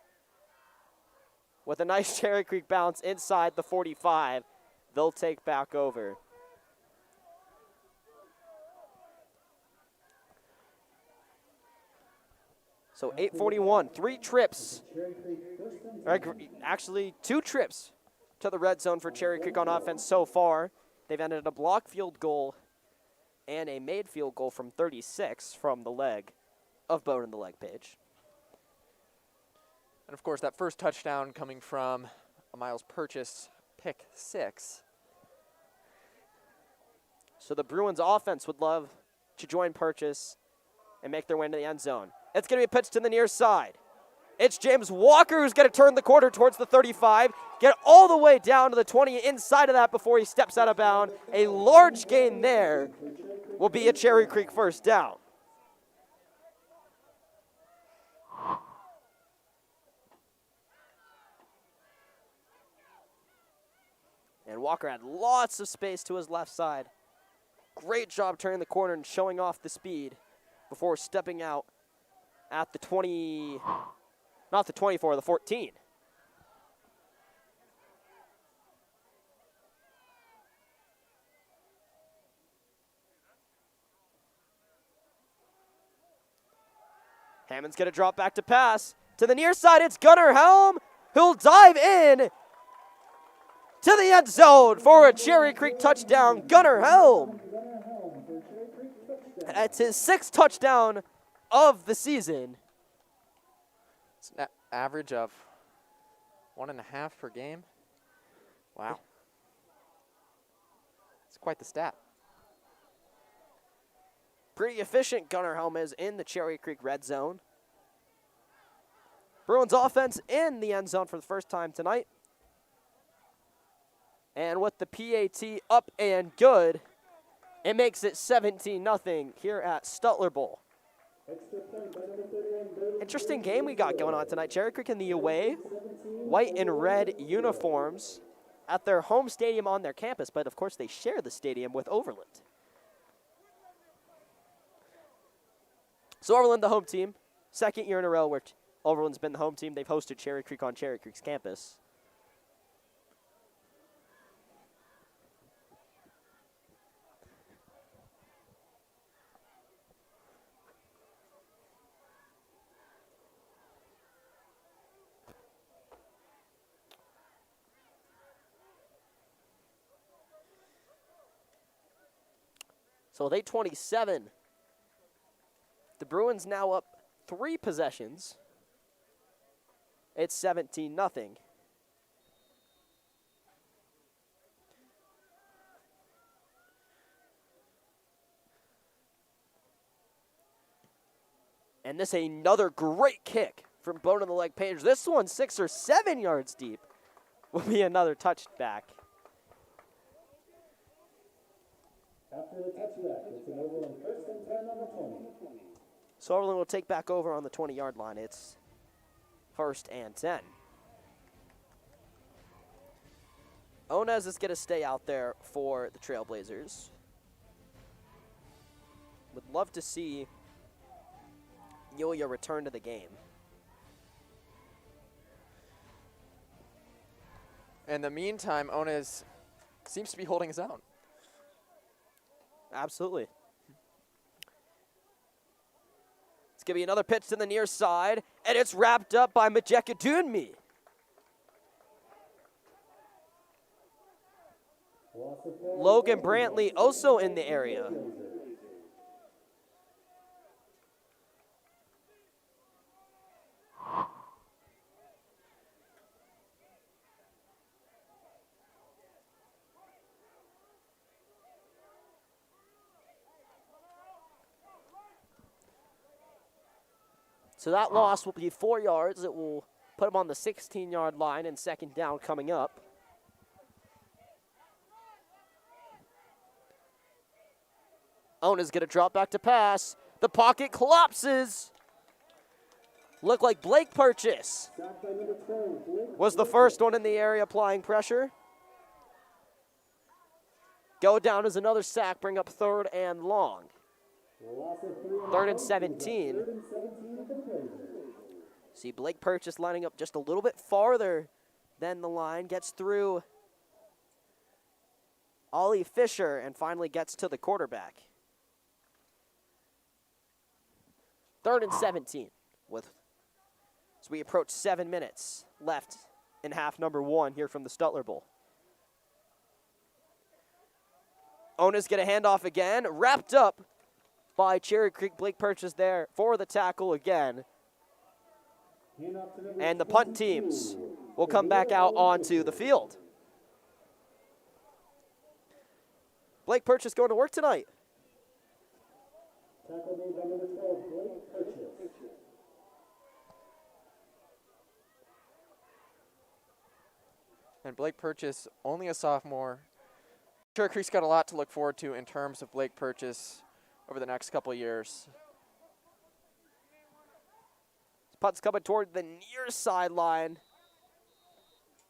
With a nice Cherry Creek bounce inside the 45, they'll take back over. So 8:41, 3 trips. Actually, 2 trips to the red zone for Cherry Creek on offense so far. They've ended a block field goal and a made field goal from 36 from the leg of Bone in the Leg Page. And, of course, that first touchdown coming from a Miles Purchase pick 6. So the Bruins offense would love to join Purchase and make their way into the end zone. It's going to be pitched to the near side. It's James Walker who's going to turn the corner towards the 35, get all the way down to the 20 inside of that before he steps out of bounds. A large gain there will be a Cherry Creek first down. And Walker had lots of space to his left side. Great job turning the corner and showing off the speed before stepping out at the 20, not the 24, the 14. Hammond's going to drop back to pass. To the near side, it's Gunnar Helm, who'll dive in to the end zone for a Cherry Creek touchdown. Gunnar Helm. That's his 6th touchdown of the season. It's an average of 1.5 per game. Wow. It's quite the stat. Pretty efficient Gunnar Helm is in the Cherry Creek red zone. Bruins offense in the end zone for the first time tonight. And with the PAT up and good, it makes it 17-0 here at Stuttler Bowl. Interesting game we got going on tonight. Cherry Creek in the away, white and red uniforms at their home stadium on their campus, but of course they share the stadium with Overland. So Overland, the home team, 2nd year in a row where Overland's been the home team. They've hosted Cherry Creek on Cherry Creek's campus. So with 8:27, the Bruins now up 3 possessions. It's 17-0. And this another great kick from Bone in the Leg Page. This one 6 or 7 yards deep will be another touchback. After the touchback, it's an Overland 1st and 10 on the 20. So Overland will take back over on the 20-yard line. It's 1st and 10. Onez is going to stay out there for the Trailblazers. Would love to see Yulia return to the game. In the meantime, Onez seems to be holding his own. Absolutely. It's going to be another pitch to the near side, and it's wrapped up by Majeka Dunmi. Logan Brantley also in the area. So that loss will be 4 yards. It will put him on the 16-yard line and second down coming up. Ona's going to drop back to pass. The pocket collapses. Looked like Blake Purchase was the first one in the area applying pressure. Go down as another sack, bring up 3rd and long. 3rd and 17. See Blake Purchase lining up just a little bit farther than the line, gets through Ollie Fisher and finally gets to the quarterback. 3rd and 17 as we approach 7 minutes left in half number 1 here from the Stuttler Bowl. Ona's going to hand off again, wrapped up by Cherry Creek. Blake Purchase there for the tackle again. And the punt teams will come back out onto the field. Blake Purchase going to work tonight. Tackle made by number 12, Blake Purchase. And Blake Purchase, only a sophomore. Cherry Creek's got a lot to look forward to in terms of Blake Purchase over the next couple of years. Punt's coming toward the near sideline,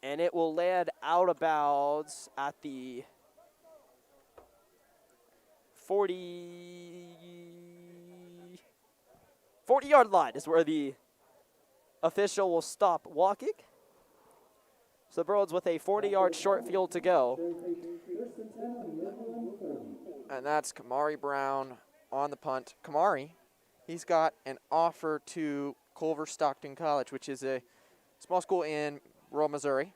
and it will land out of bounds at the 40-yard line is where the official will stop walking. So the Bruins with a 40-yard short field to go. And that's Kamari Brown on the punt. Kamari, he's got an offer to Culver Stockton College, which is a small school in rural Missouri.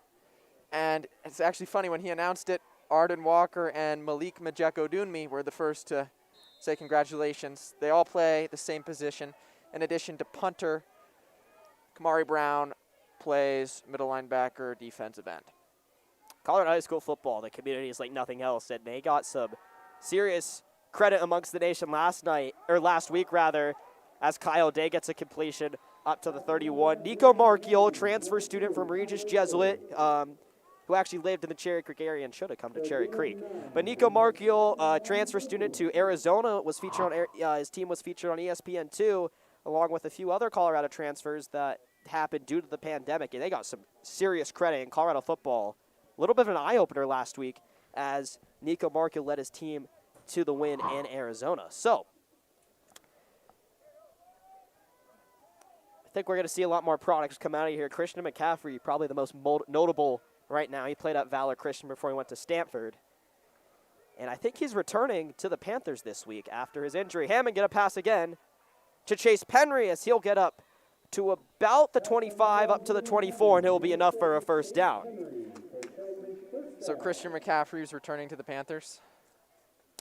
And it's actually funny, when he announced it, Arden Walker and Malik Majeko-Dunmi were the first to say congratulations. They all play the same position. In addition to punter, Kamari Brown plays middle linebacker, defensive end. Colorado High School football, the community is like nothing else, and they got some serious credit amongst the nation last week, as Kyle Day gets a completion up to the 31. Nico Marchiol, transfer student from Regis Jesuit, who actually lived in the Cherry Creek area and should have come to Cherry Creek. But Nico Marchiol, transfer student to Arizona, was featured on his team was featured on ESPN2, along with a few other Colorado transfers that happened due to the pandemic, and they got some serious credit in Colorado football. A little bit of an eye-opener last week as Nico Marchiol led his team to the win in Arizona. So I think we're going to see a lot more products come out of here. Christian McCaffrey, probably the most notable right now. He played at Valor Christian before he went to Stanford. And I think he's returning to the Panthers this week after his injury. Hammond get a pass again to Chase Penry as he'll get up to about the 25, up to the 24, and it will be enough for a first down. So Christian McCaffrey is returning to the Panthers?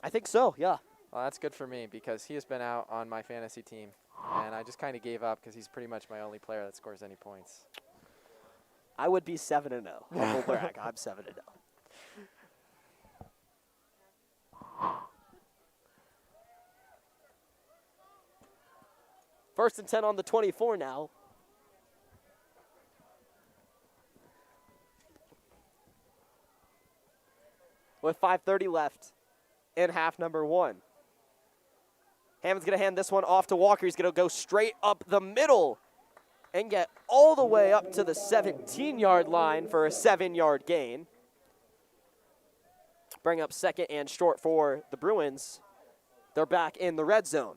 I think so, yeah. Well, that's good for me because he has been out on my fantasy team, and I just kind of gave up because he's pretty much my only player that scores any points. I would be 7-0. Humble brag. I'm 7-0. First and 10 on the 24 now. With 5:30 left in half number 1. Hammond's going to hand this one off to Walker. He's going to go straight up the middle and get all the way up to the 17-yard line for a 7-yard gain. Bring up second and short for the Bruins. They're back in the red zone.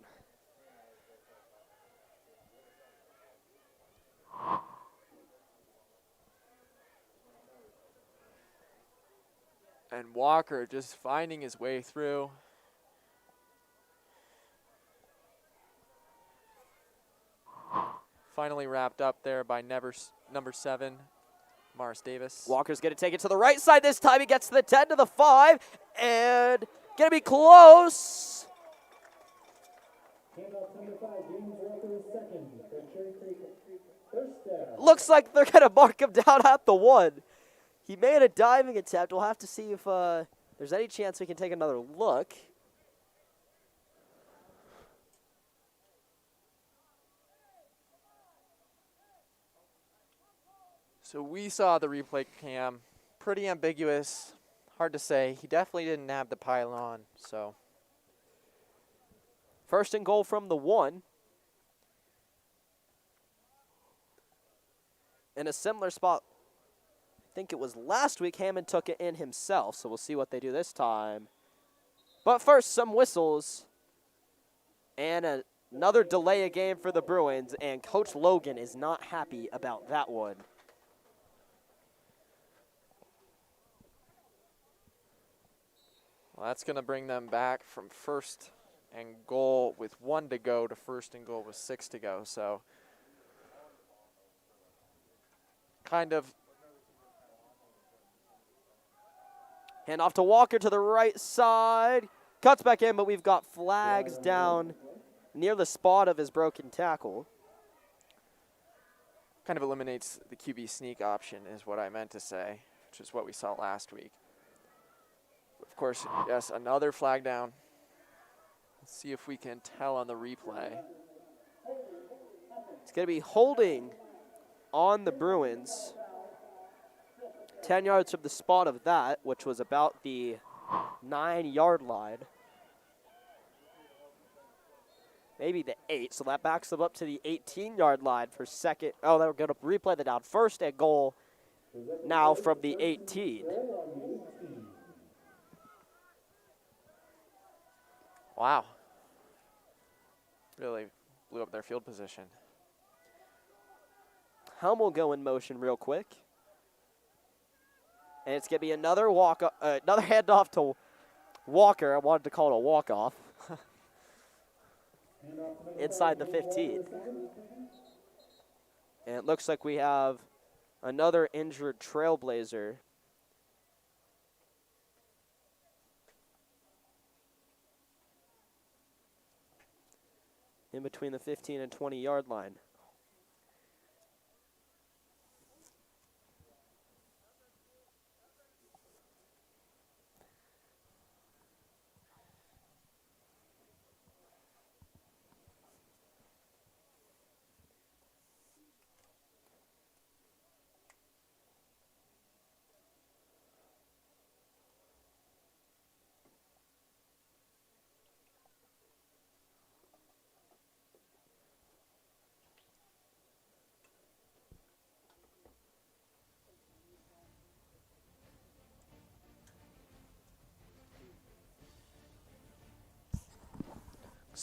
And Walker just finding his way through. Finally wrapped up there by number 7, Morris Davis. Walker's going to take it to the right side this time. He gets to the 10 to the 5 and going to be close. Looks like they're going to mark him down at the 1. He made a diving attempt. We'll have to see if there's any chance we can take another look. So we saw the replay cam. Pretty ambiguous. Hard to say. He definitely didn't nab the pylon, so. First and goal from the 1. In a similar spot, I think it was last week, Hammond took it in himself, so we'll see what they do this time. But first, some whistles and another delay of game for the Bruins, and Coach Logan is not happy about that one. Well, that's going to bring them back from first and goal with 1 to go to first and goal with 6 to go. So kind of. Hand off to Walker to the right side. Cuts back in, but we've got flags down near the spot of his broken tackle. Kind of eliminates the QB sneak option is what I meant to say, which is what we saw last week. Of course, yes, another flag down. Let's see if we can tell on the replay. It's going to be holding on the Bruins. 10 yards from the spot of that, which was about the 9-yard line. Maybe the 8, so that backs them up to the 18-yard line for second. Oh, they're going to replay the down. First and goal now from the 18. Wow. Really blew up their field position. Helm will go in motion real quick. And it's going to be another another handoff to Walker. I wanted to call it a walk-off. Inside the 15. And it looks like we have another injured Trailblazer. In between the 15 and 20-yard line.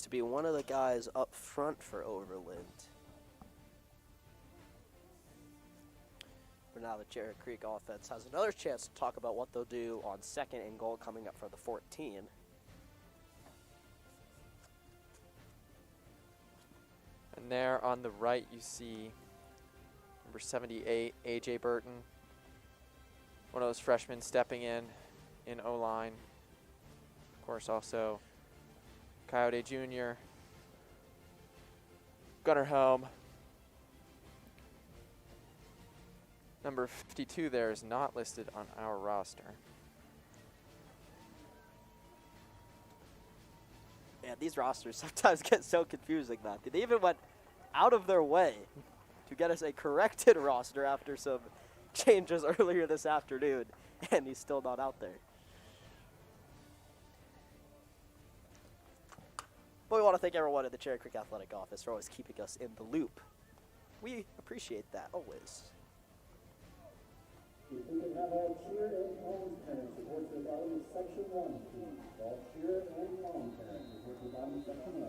To be one of the guys up front for Overland. For now, the Cherry Creek offense has another chance to talk about what they'll do on second and goal coming up for the 14. And there on the right, you see number 78, A.J. Burton. One of those freshmen stepping in O-line. Of course, also Coyote Jr., Gunnar Helm. Number 52 there is not listed on our roster. Yeah, these rosters sometimes get so confusing, Matthew. They even went out of their way to get us a corrected roster after some changes earlier this afternoon, and he's still not out there. But we want to thank everyone at the Cherry Creek Athletic Office for always keeping us in the loop. We appreciate that, always. If we can have all cheer and palm parents report to the bottom of section 1, please. All cheer and palm parents report to the bottom of section 1.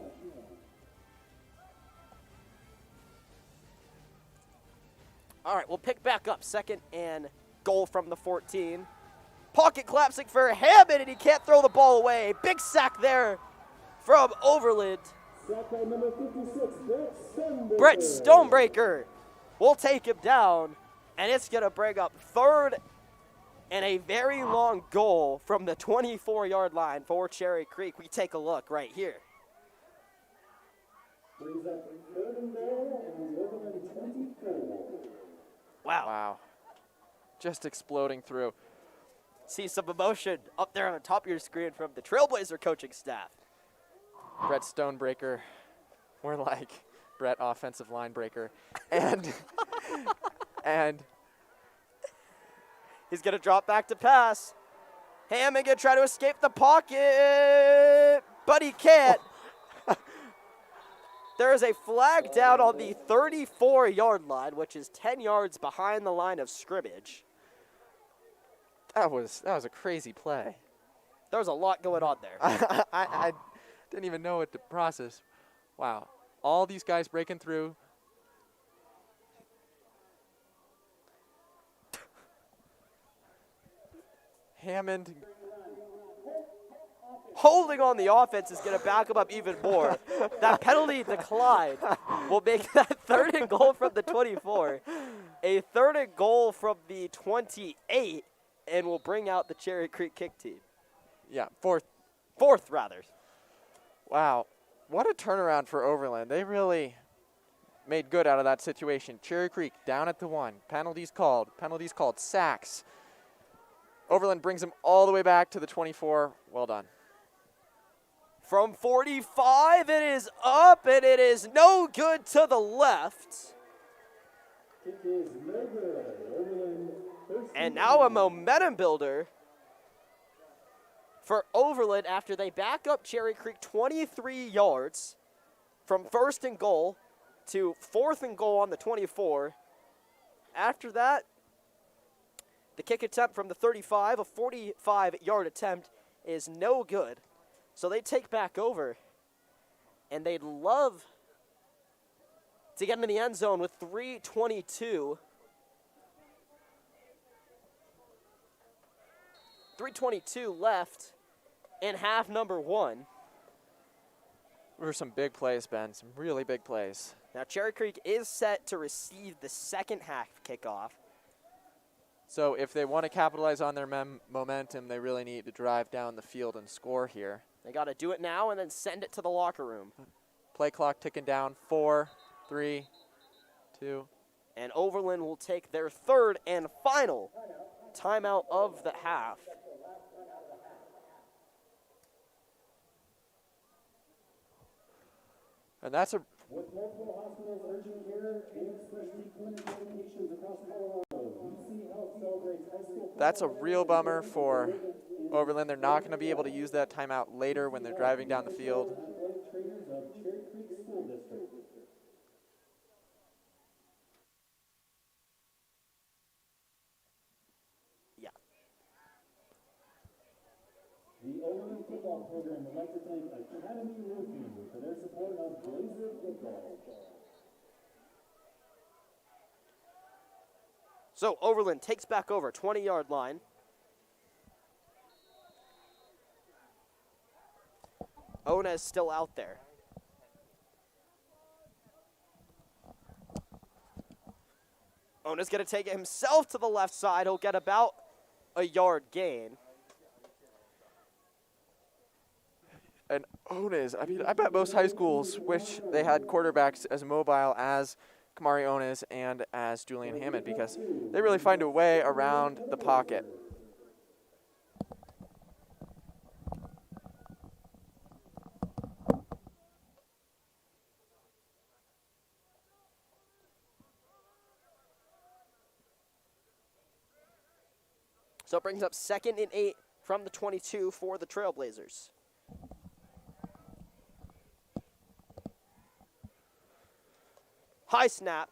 All right, we'll pick back up. Second and goal from the 14. Pocket collapsing for Hammond, and he can't throw the ball away. Big sack there from Overland. Sack by number 56, Brett Stonebreaker will take him down, and it's going to bring up third and a very long goal from the 24-yard line for Cherry Creek. We take a look right here. Brings up third and goal and Overland 24. Wow. Just exploding through. See some emotion up there on the top of your screen from the Trailblazer coaching staff. Brett Stonebreaker, more like Brett offensive line breaker, and He's going to drop back to pass. Hammond going to try to escape the pocket, but he can't. There is a flag down on the 34-yard line, which is 10 yards behind the line of scrimmage. That was a crazy play. There was a lot going on there. I didn't even know what to process. Wow. All these guys breaking through. Hammond. Holding on the offense is going to back him up even more. That penalty decline will make that 3rd and goal from the 24 a 3rd and goal from the 28, and will bring out the Cherry Creek kick team. Yeah, fourth. Rather. Wow. What a turnaround for Overland. They really made good out of that situation. Cherry Creek down at the 1. Penalties called. Sacks. Overland brings them all the way back to the 24. Well done. From 45, it is up, and it is no good to the left. Kick is no good. Overland first And now a momentum builder for Overland after they back up Cherry Creek 23 yards from 1st and goal to 4th and goal on the 24. After that, the kick attempt from the 35, a 45-yard attempt, is no good. So they take back over, and they'd love to get into the end zone with 3:22. 3:22 left in half number 1. There were some big plays, Ben. Some really big plays. Now Cherry Creek is set to receive the second half kickoff. So if they want to capitalize on their momentum, they really need to drive down the field and score here. They got to do it now and then send it to the locker room. Play clock ticking down. 4, 3, 2. And Overland will take their 3rd and final timeout of the half. And that's a With multiple hospitals urgent care and specialty clinic locations across Colorado, UC Health celebrates high school. that's a real bummer for Overland. They're not going to be able to use that timeout later when they're driving down the field. Athletic trainers of Cherry Creek School District. Yeah. The Overland football program would like to thank Academy Roofing for their support of Blazer football. So Overland takes back over 20-yard line. Ona is still out there. Ona's going to take it himself to the left side. He'll get about a yard gain. And Onas, I mean, I bet most high schools wish they had quarterbacks as mobile as Kamari Onas and as Julian Hammond, because they really find a way around the pocket. So it brings up 2nd and 8 from the 22 for the Trailblazers. High snap.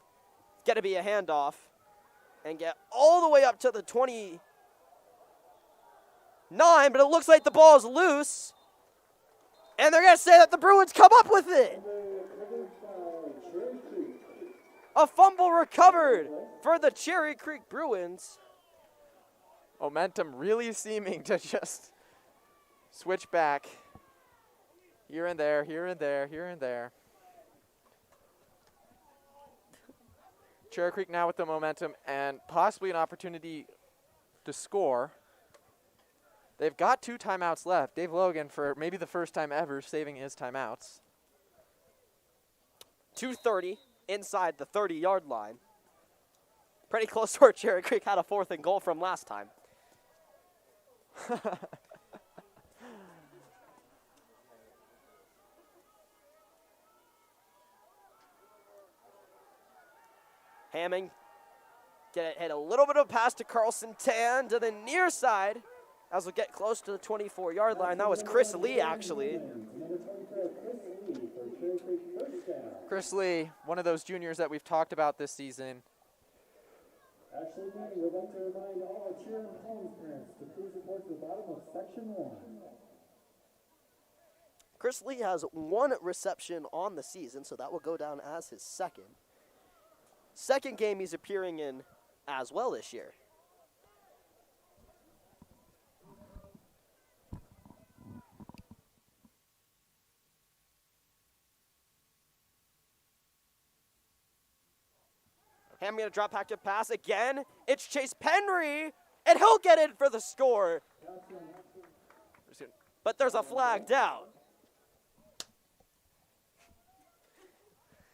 It's got to be a handoff. And get all the way up to the 29, but it looks like the ball is loose. And they're going to say that the Bruins come up with it. A fumble recovered for the Cherry Creek Bruins. Momentum really seeming to just switch back here and there, here and there, here and there. Cherry Creek now with the momentum and possibly an opportunity to score. They've got 2 timeouts left. Dave Logan, for maybe the first time ever, saving his timeouts. 2:30 inside the 30-yard line. Pretty close to where Cherry Creek had a 4th and goal from last time. Hammond Hit a little bit of a pass to Carlson Tan to the near side as we get close to the 24-yard line. That was Chris Lee, actually. Chris Lee, one of those juniors that we've talked about this season. Actually, we would like to remind all our cheer and homes parents to please report to the bottom of section 1. Chris Lee has 1 reception on the season, so that will go down as his second game he's appearing in as well this year. I'm going to drop back to pass again. It's Chase Penry, and he'll get in for the score. But there's a flag down.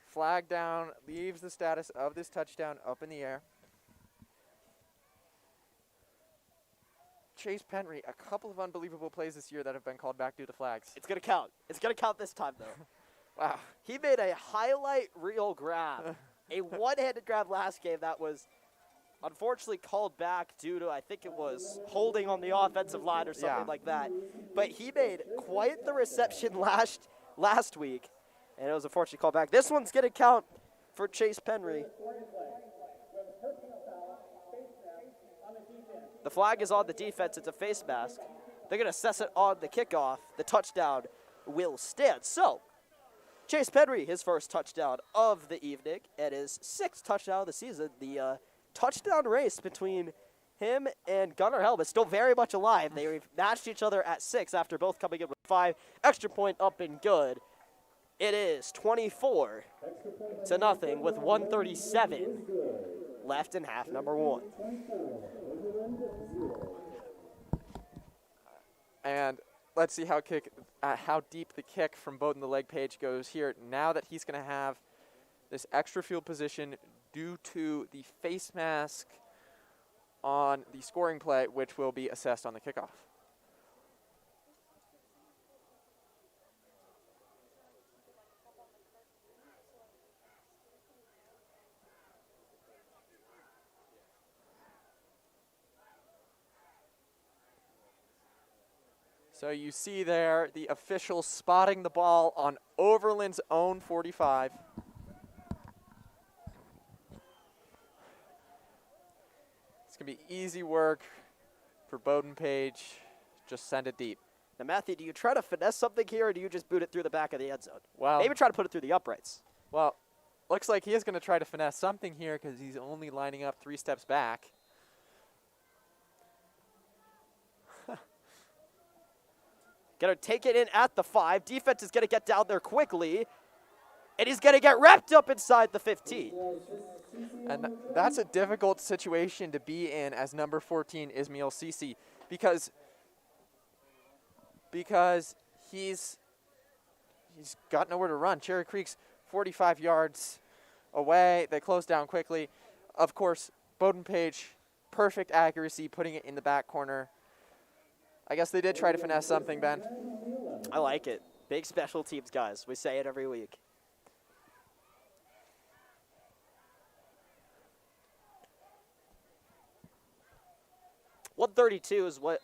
Flag down, leaves the status of this touchdown up in the air. Chase Penry, a couple of unbelievable plays this year that have been called back due to flags. It's going to count. It's going to count this time, though. Wow. He made a highlight reel grab. A one-handed grab last game that was unfortunately called back due to, I think it was holding on the offensive line or something like that. But he made quite the reception last week, and it was unfortunately called back. This one's going to count for Chase Penry. The flag is on the defense. It's a face mask. They're going to assess it on the kickoff. The touchdown will stand. So, Chase Penry, his first touchdown of the evening, and his 6th touchdown of the season. The touchdown race between him and Gunnar Helm is still very much alive. They matched each other at 6 after both coming in with 5. Extra point up and good. It is 24-0 with 1:37 left in half number 1. And let's see how deep the kick from Bowden the leg page goes here. Now that he's going to have this extra field position due to the face mask on the scoring play, which will be assessed on the kickoff. So you see there the official spotting the ball on Overland's own 45. It's going to be easy work for Bowden Page. Just send it deep. Now, Matthew, do you try to finesse something here, or do you just boot it through the back of the end zone? Well, maybe try to put it through the uprights. Well, looks like he is going to try to finesse something here because he's only lining up 3 steps back. Going to take it in at the 5. Defense is going to get down there quickly. And he's going to get wrapped up inside the 15. And that's a difficult situation to be in as number 14, Ismail Sisi, because he's got nowhere to run. Cherry Creek's 45 yards away. They close down quickly. Of course, Bowden Page, perfect accuracy, putting it in the back corner. I guess they did try to finesse something, Ben. I like it. Big special teams, guys. We say it every week. .132 is what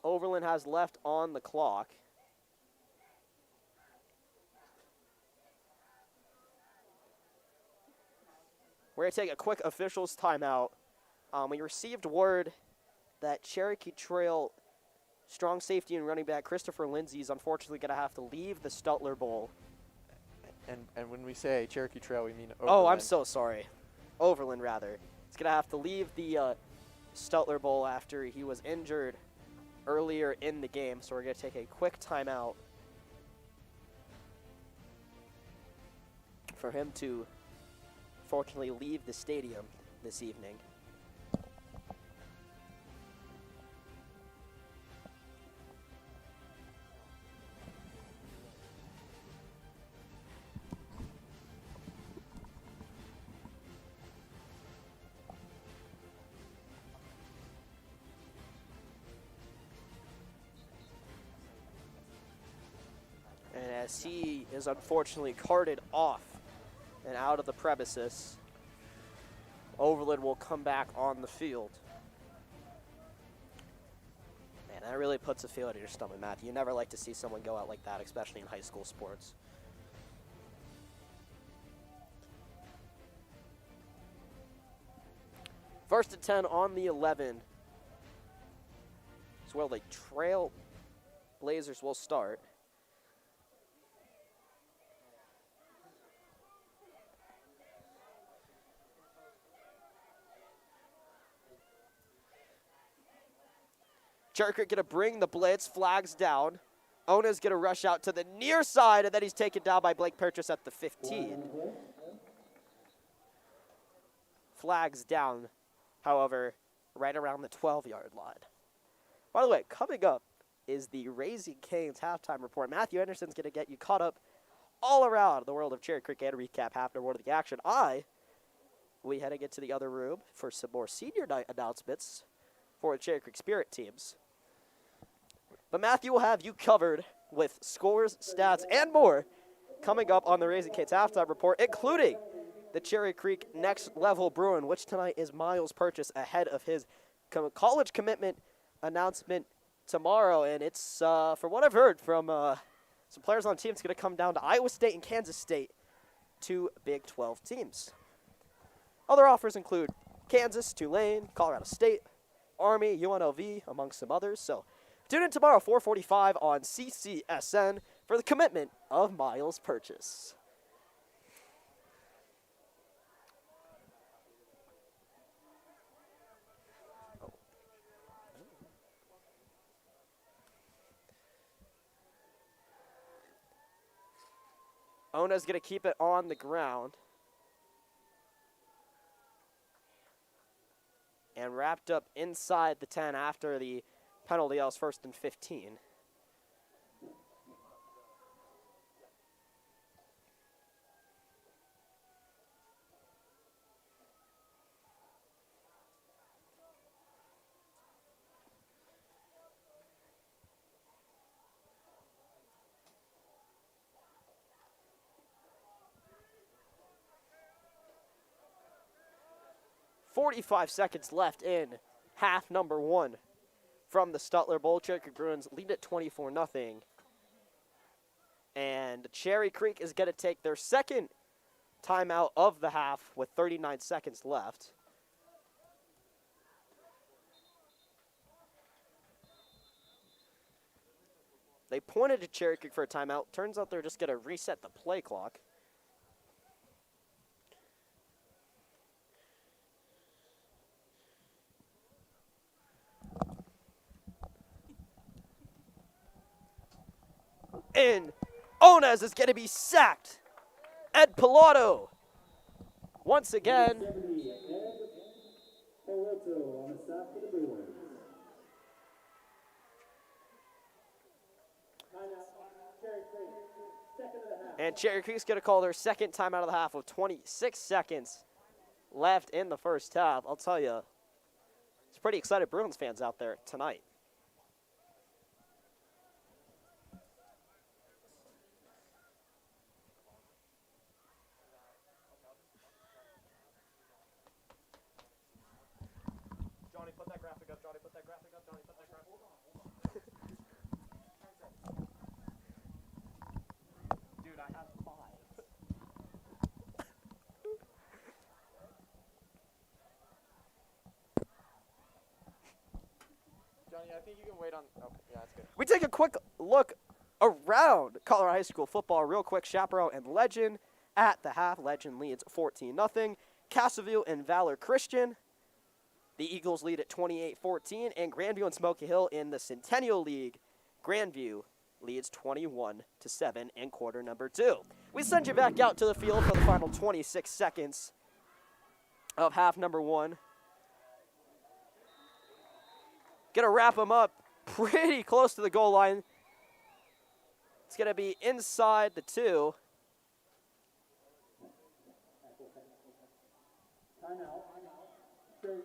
Overland has left on the clock. We're going to take a quick officials timeout. We received word that Cherokee Trail strong safety and running back Christopher Lindsay is unfortunately going to have to leave the Stuttler Bowl. And when we say Cherokee Trail, we mean Overland. Oh, I'm so sorry. Overland, rather. He's going to have to leave the Stuttler Bowl after he was injured earlier in the game. So we're going to take a quick timeout for him to fortunately leave the stadium this evening. As he is unfortunately carted off and out of the premises. Overland will come back on the field. Man, that really puts a feel in your stomach, Matthew. You never like to see someone go out like that, especially in high school sports. First and 10 on the 11. It's where the Trail Blazers will start. Cherry Creek going to bring the blitz, flags down. Ona's going to rush out to the near side, and then he's taken down by Blake Purchase at the 15. Flags down, however, right around the 12-yard line. By the way, coming up is the Raising Cane's halftime report. Matthew Anderson's going to get you caught up all around the world of Cherry Creek and recap half number one of the action. We heading into the other room for some more senior night announcements for the Cherry Creek Spirit teams. But Matthew will have you covered with scores, stats, and more coming up on the Raising Cane's halftime report, including the Cherry Creek Next Level Bruin, which tonight is Miles Purchase ahead of his college commitment announcement tomorrow. And it's, from what I've heard from some players on the team, it's going to come down to Iowa State and Kansas State, two Big 12 teams. Other offers include Kansas, Tulane, Colorado State, Army, UNLV, amongst some others. So tune in tomorrow, 4:45 on CCSN for the commitment of Miles Purchase. Ona's going to keep it on the ground. And wrapped up inside the 10 after the penalty. That was 1st and 15. .45 seconds left in half number one from the Stuttler Bowl. Cherry Creek Bruins lead at 24-0. And Cherry Creek is going to take their second timeout of the half with 39 seconds left. They pointed to Cherry Creek for a timeout. Turns out they're just going to reset the play clock. And Onez is going to be sacked. Ed Pilato once again. 70, Ed Pilato on the sack for the Bruins. And Cherry Creek's going to call their second timeout of the half with 26 seconds left in the first half. I'll tell you, it's pretty excited Bruins fans out there tonight. Johnny, put that graphic up. Johnny, put that graphic up. Johnny, put that graphic up. Dude, I have 5. Johnny, I think you can wait on. Okay, yeah, that's good. We take a quick look around Colorado High School football real quick. Chaparral and Legend at the half. Legend leads 14-0. Cassaville and Valor Christian. The Eagles lead at 28-14. And Grandview and Smoky Hill in the Centennial League. Grandview leads 21-7 in quarter number 2. We send you back out to the field for the final 26 seconds of half number 1. Gonna wrap them up pretty close to the goal line. It's gonna be inside the 2.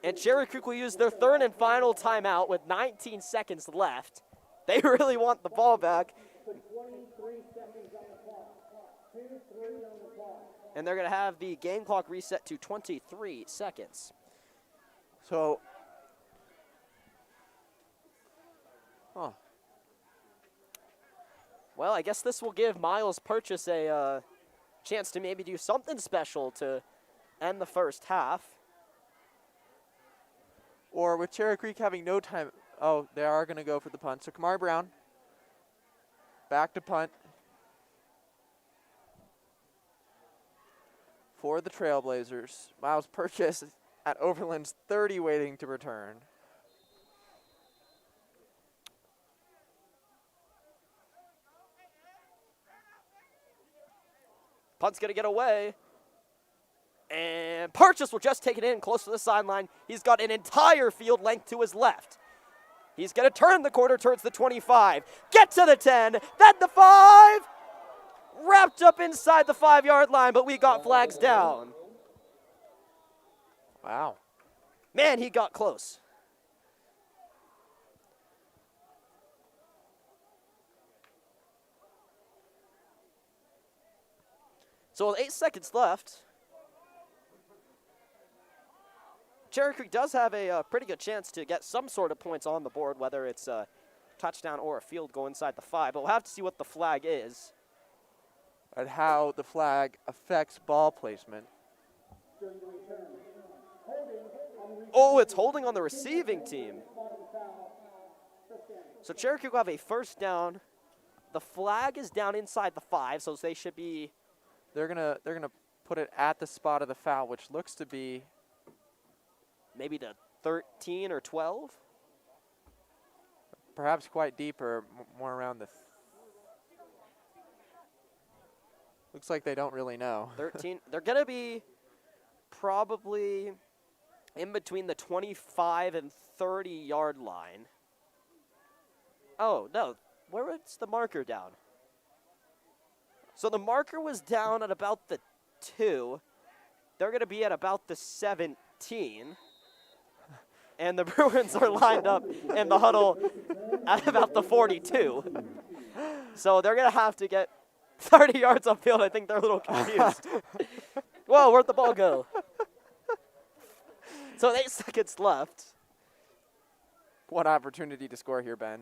And Cherry Creek will use their third and final timeout with 19 seconds left. They really want the ball back. 23 seconds on the clock. 2-3 on the clock. And they're going to have the game clock reset to 23 seconds. So, Well, I guess this will give Miles Purchase a chance to maybe do something special to end the first half. or with Cherry Creek having no time. Oh, they are going to go for the punt. So Kamari Brown, back to punt for the Trailblazers. Miles Purchase at Overland's 30 waiting to return. Punt's going to get away. And Purchase will just take it in close to the sideline. He's got an entire field length to his left. He's going to turn the corner towards the 25. Get to the 10. Then the 5. Wrapped up inside the 5-yard line, but we got flags down. Wow. Man, he got close. So with 8 seconds left, Cherry Creek does have a pretty good chance to get some sort of points on the board, whether it's a touchdown or a field goal inside the 5. But we'll have to see what the flag is. And how the flag affects ball placement. Oh, it's holding on the receiving team. So Cherry Creek will have a first down. The flag is down inside the 5, so they should be... They're gonna put it at the spot of the foul, which looks to be maybe the 13 or 12. perhaps quite deeper, more around the. Looks like they don't really know. 13. They're gonna be probably in between the 25 and 30-yard line. Oh no, where was the marker down? So the marker was down at about the 2. They're going to be at about the 17. And the Bruins are lined up in the huddle at about the 42. So they're going to have to get 30 yards upfield. I think they're a little confused. Whoa, where'd the ball go? So 8 seconds left. What opportunity to score here, Ben.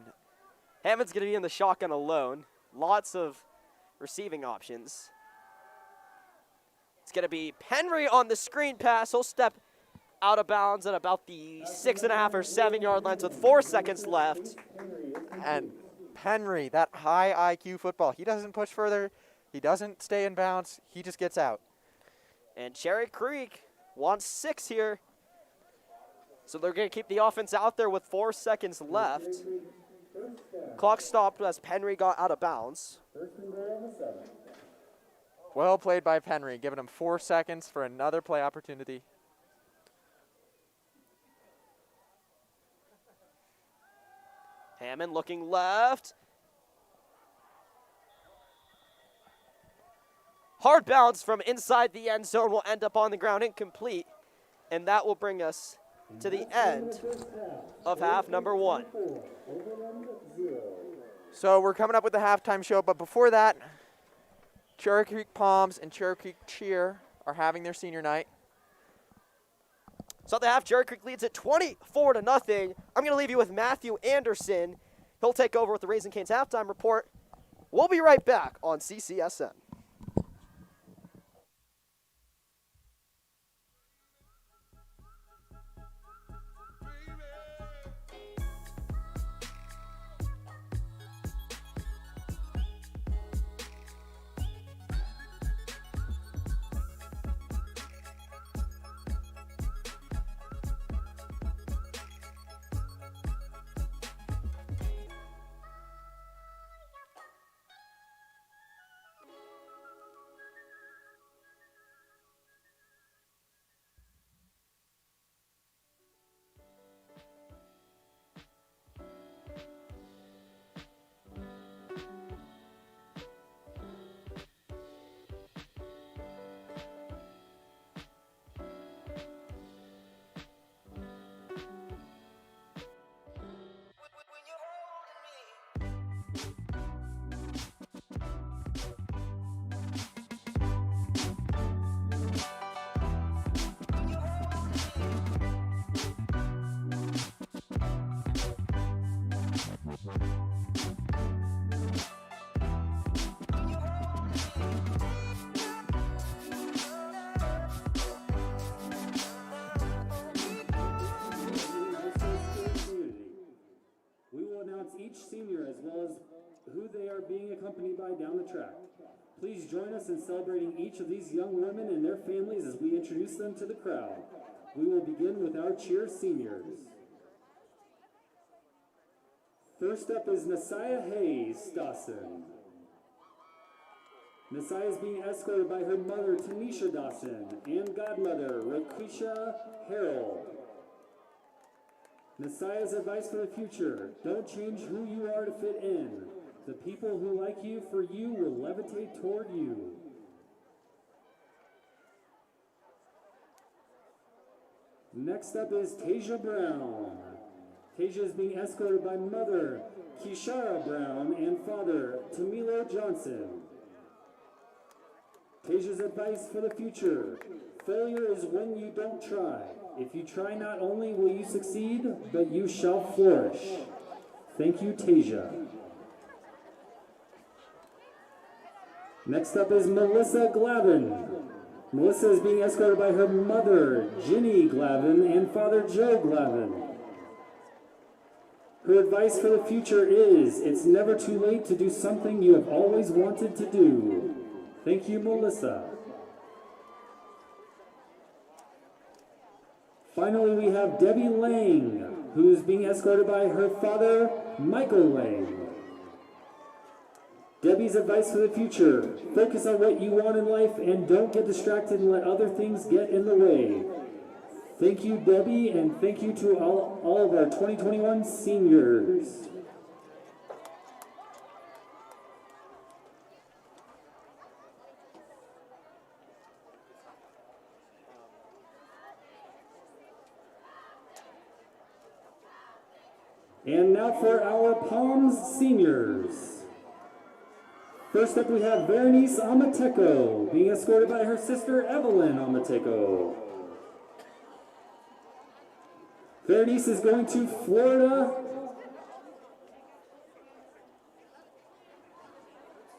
Hammond's going to be in the shotgun alone. Lots of receiving options. It's going to be Penry on the screen pass. He'll step out of bounds at about the 6.5 or 7-yard lines with 4 seconds left. And Penry, that high IQ football. He doesn't push further. He doesn't stay in bounds. He just gets out. And Cherry Creek wants 6 here. So they're going to keep the offense out there with 4 seconds left. Clock stopped as Penry got out of bounds. Well played by Penry, giving him 4 seconds for another play opportunity. Hammond looking left. Hard bounce from inside the end zone will end up on the ground incomplete. And that will bring us to the end of half number 1. So we're coming up with the halftime show, but before that, Cherry Creek Palms and Cherry Creek Cheer are having their senior night. So at the half, Cherry Creek leads at 24-0. I'm going to leave you with Matthew Anderson. He'll take over with the Raising Cane's halftime report. We'll be right back on CCSN. well as who they are being accompanied by down the track. Please join us in celebrating each of these young women and their families as we introduce them to the crowd. We will begin with our cheer seniors. First up is Nasiah Hayes Dawson. Nasiah is being escorted by her mother, Tanisha Dawson, and godmother, Rakisha Harold. Nasiah's advice for the future: don't change who you are to fit in. The people who like you for you will levitate toward you. Next up is Tasia Brown. Tasia is being escorted by mother, Kishara Brown, and father, Tamilo Johnson. Tasia's advice for the future: failure is when you don't try. If you try, not only will you succeed, but you shall flourish. Thank you, Tasia. Next up is Melissa Glavin. Melissa is being escorted by her mother, Ginny Glavin, and father, Joe Glavin. Her advice for the future is: it's never too late to do something you have always wanted to do. Thank you, Melissa. Finally, we have Debbie Lang, who is being escorted by her father, Michael Lang. Debbie's advice for the future: focus on what you want in life and don't get distracted and let other things get in the way. Thank you, Debbie, and thank you to all of our 2021 seniors. And now for our Palms seniors. First up, we have Berenice Amateco, being escorted by her sister, Evelyn Amateco. Berenice is going to Florida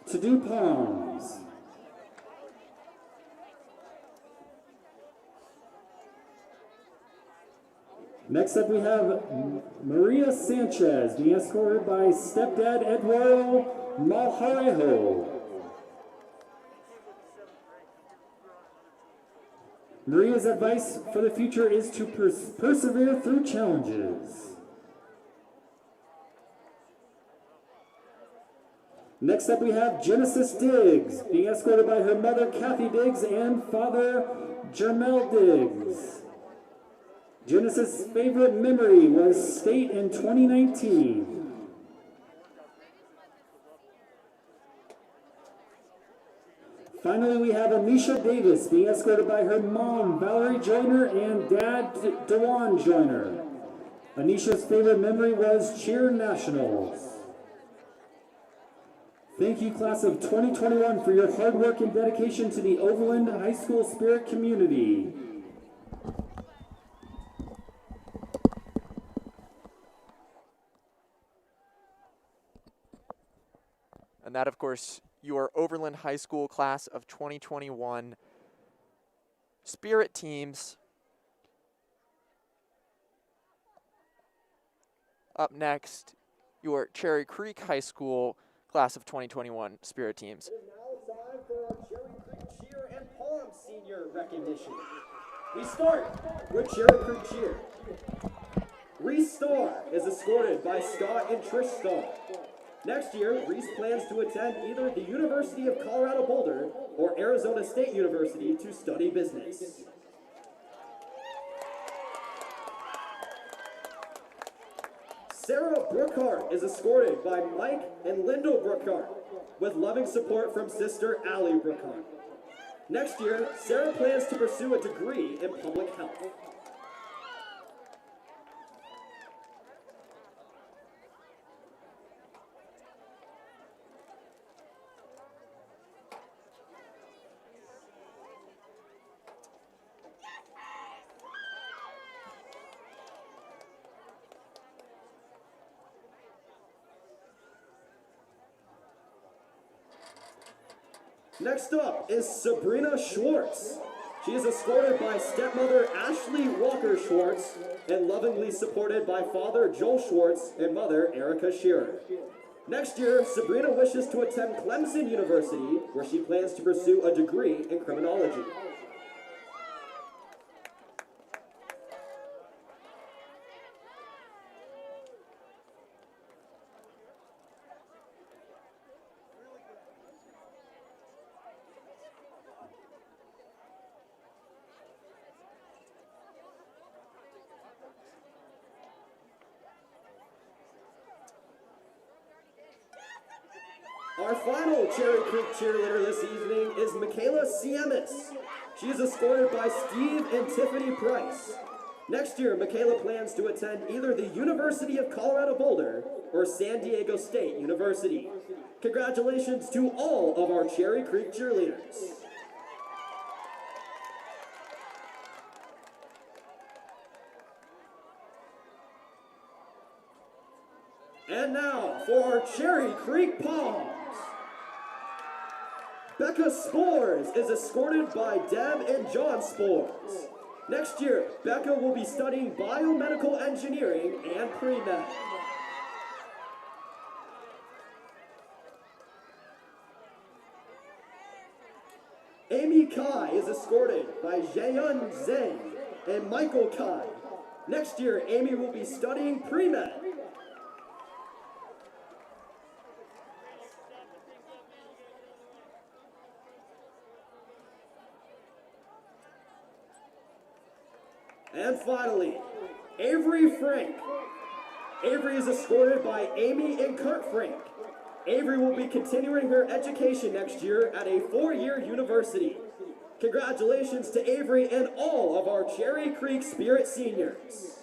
to do Palms. Next up, we have Maria Sanchez, being escorted by stepdad Eduardo Malharejo. Maria's advice for the future is to persevere through challenges. Next up, we have Genesis Diggs, being escorted by her mother, Kathy Diggs, and father, Jermel Diggs. Genesis' favorite memory was state in 2019. Finally, we have Anisha Davis, being escorted by her mom, Valerie Joyner, and dad, Dewan Joyner. Anisha's favorite memory was cheer nationals. Thank you, class of 2021, for your hard work and dedication to the Overland High School Spirit community. And that, of course, your Overland High School class of 2021 Spirit teams. Up next, your Cherry Creek High School class of 2021 Spirit teams. It is now time for our Cherry Creek Cheer and Palm Senior recognition. We start with Cherry Creek Cheer. Reese Starr is escorted by Scott and Trish Starr. Next year, Reese plans to attend either the University of Colorado Boulder or Arizona State University to study business. Sarah Brookhart is escorted by Mike and Lyndall Brookhart, with loving support from sister Allie Brookhart. Next year, Sarah plans to pursue a degree in public health. Next up is Sabrina Schwartz. She is escorted by stepmother Ashley Walker Schwartz and lovingly supported by father Joel Schwartz and mother Erica Shearer. Next year, Sabrina wishes to attend Clemson University, where she plans to pursue a degree in criminology. Our final Cherry Creek cheerleader this evening is Michaela Siemis. She is escorted by Steve and Tiffany Price. Next year, Michaela plans to attend either the University of Colorado Boulder or San Diego State University. Congratulations to all of our Cherry Creek cheerleaders. And now for our Cherry Creek Palms. Becca Spores is escorted by Deb and John Spores. Next year, Becca will be studying biomedical engineering and pre-med. Amy Kai is escorted by Jaeyun Zhang and Michael Kai. Next year, Amy will be studying pre-med. And finally, Avery Frank. Avery is escorted by Amy and Kurt Frank. Avery will be continuing her education next year at a 4-year university. Congratulations to Avery and all of our Cherry Creek Spirit seniors.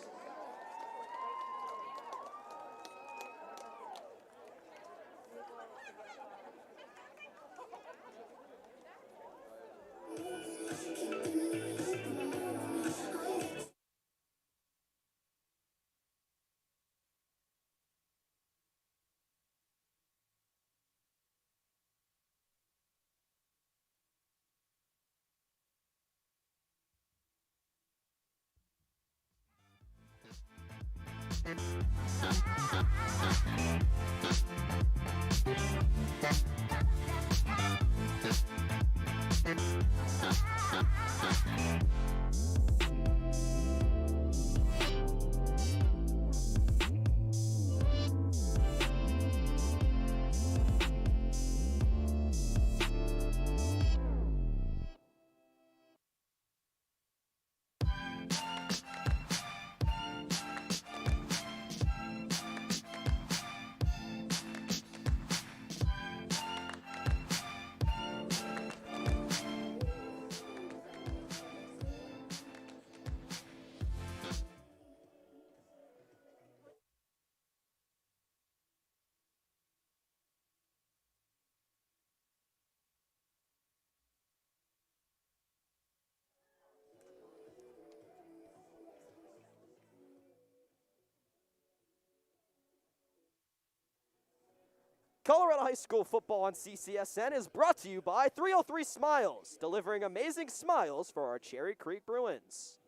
Colorado High School football on CCSN is brought to you by 303 Smiles, delivering amazing smiles for our Cherry Creek Bruins.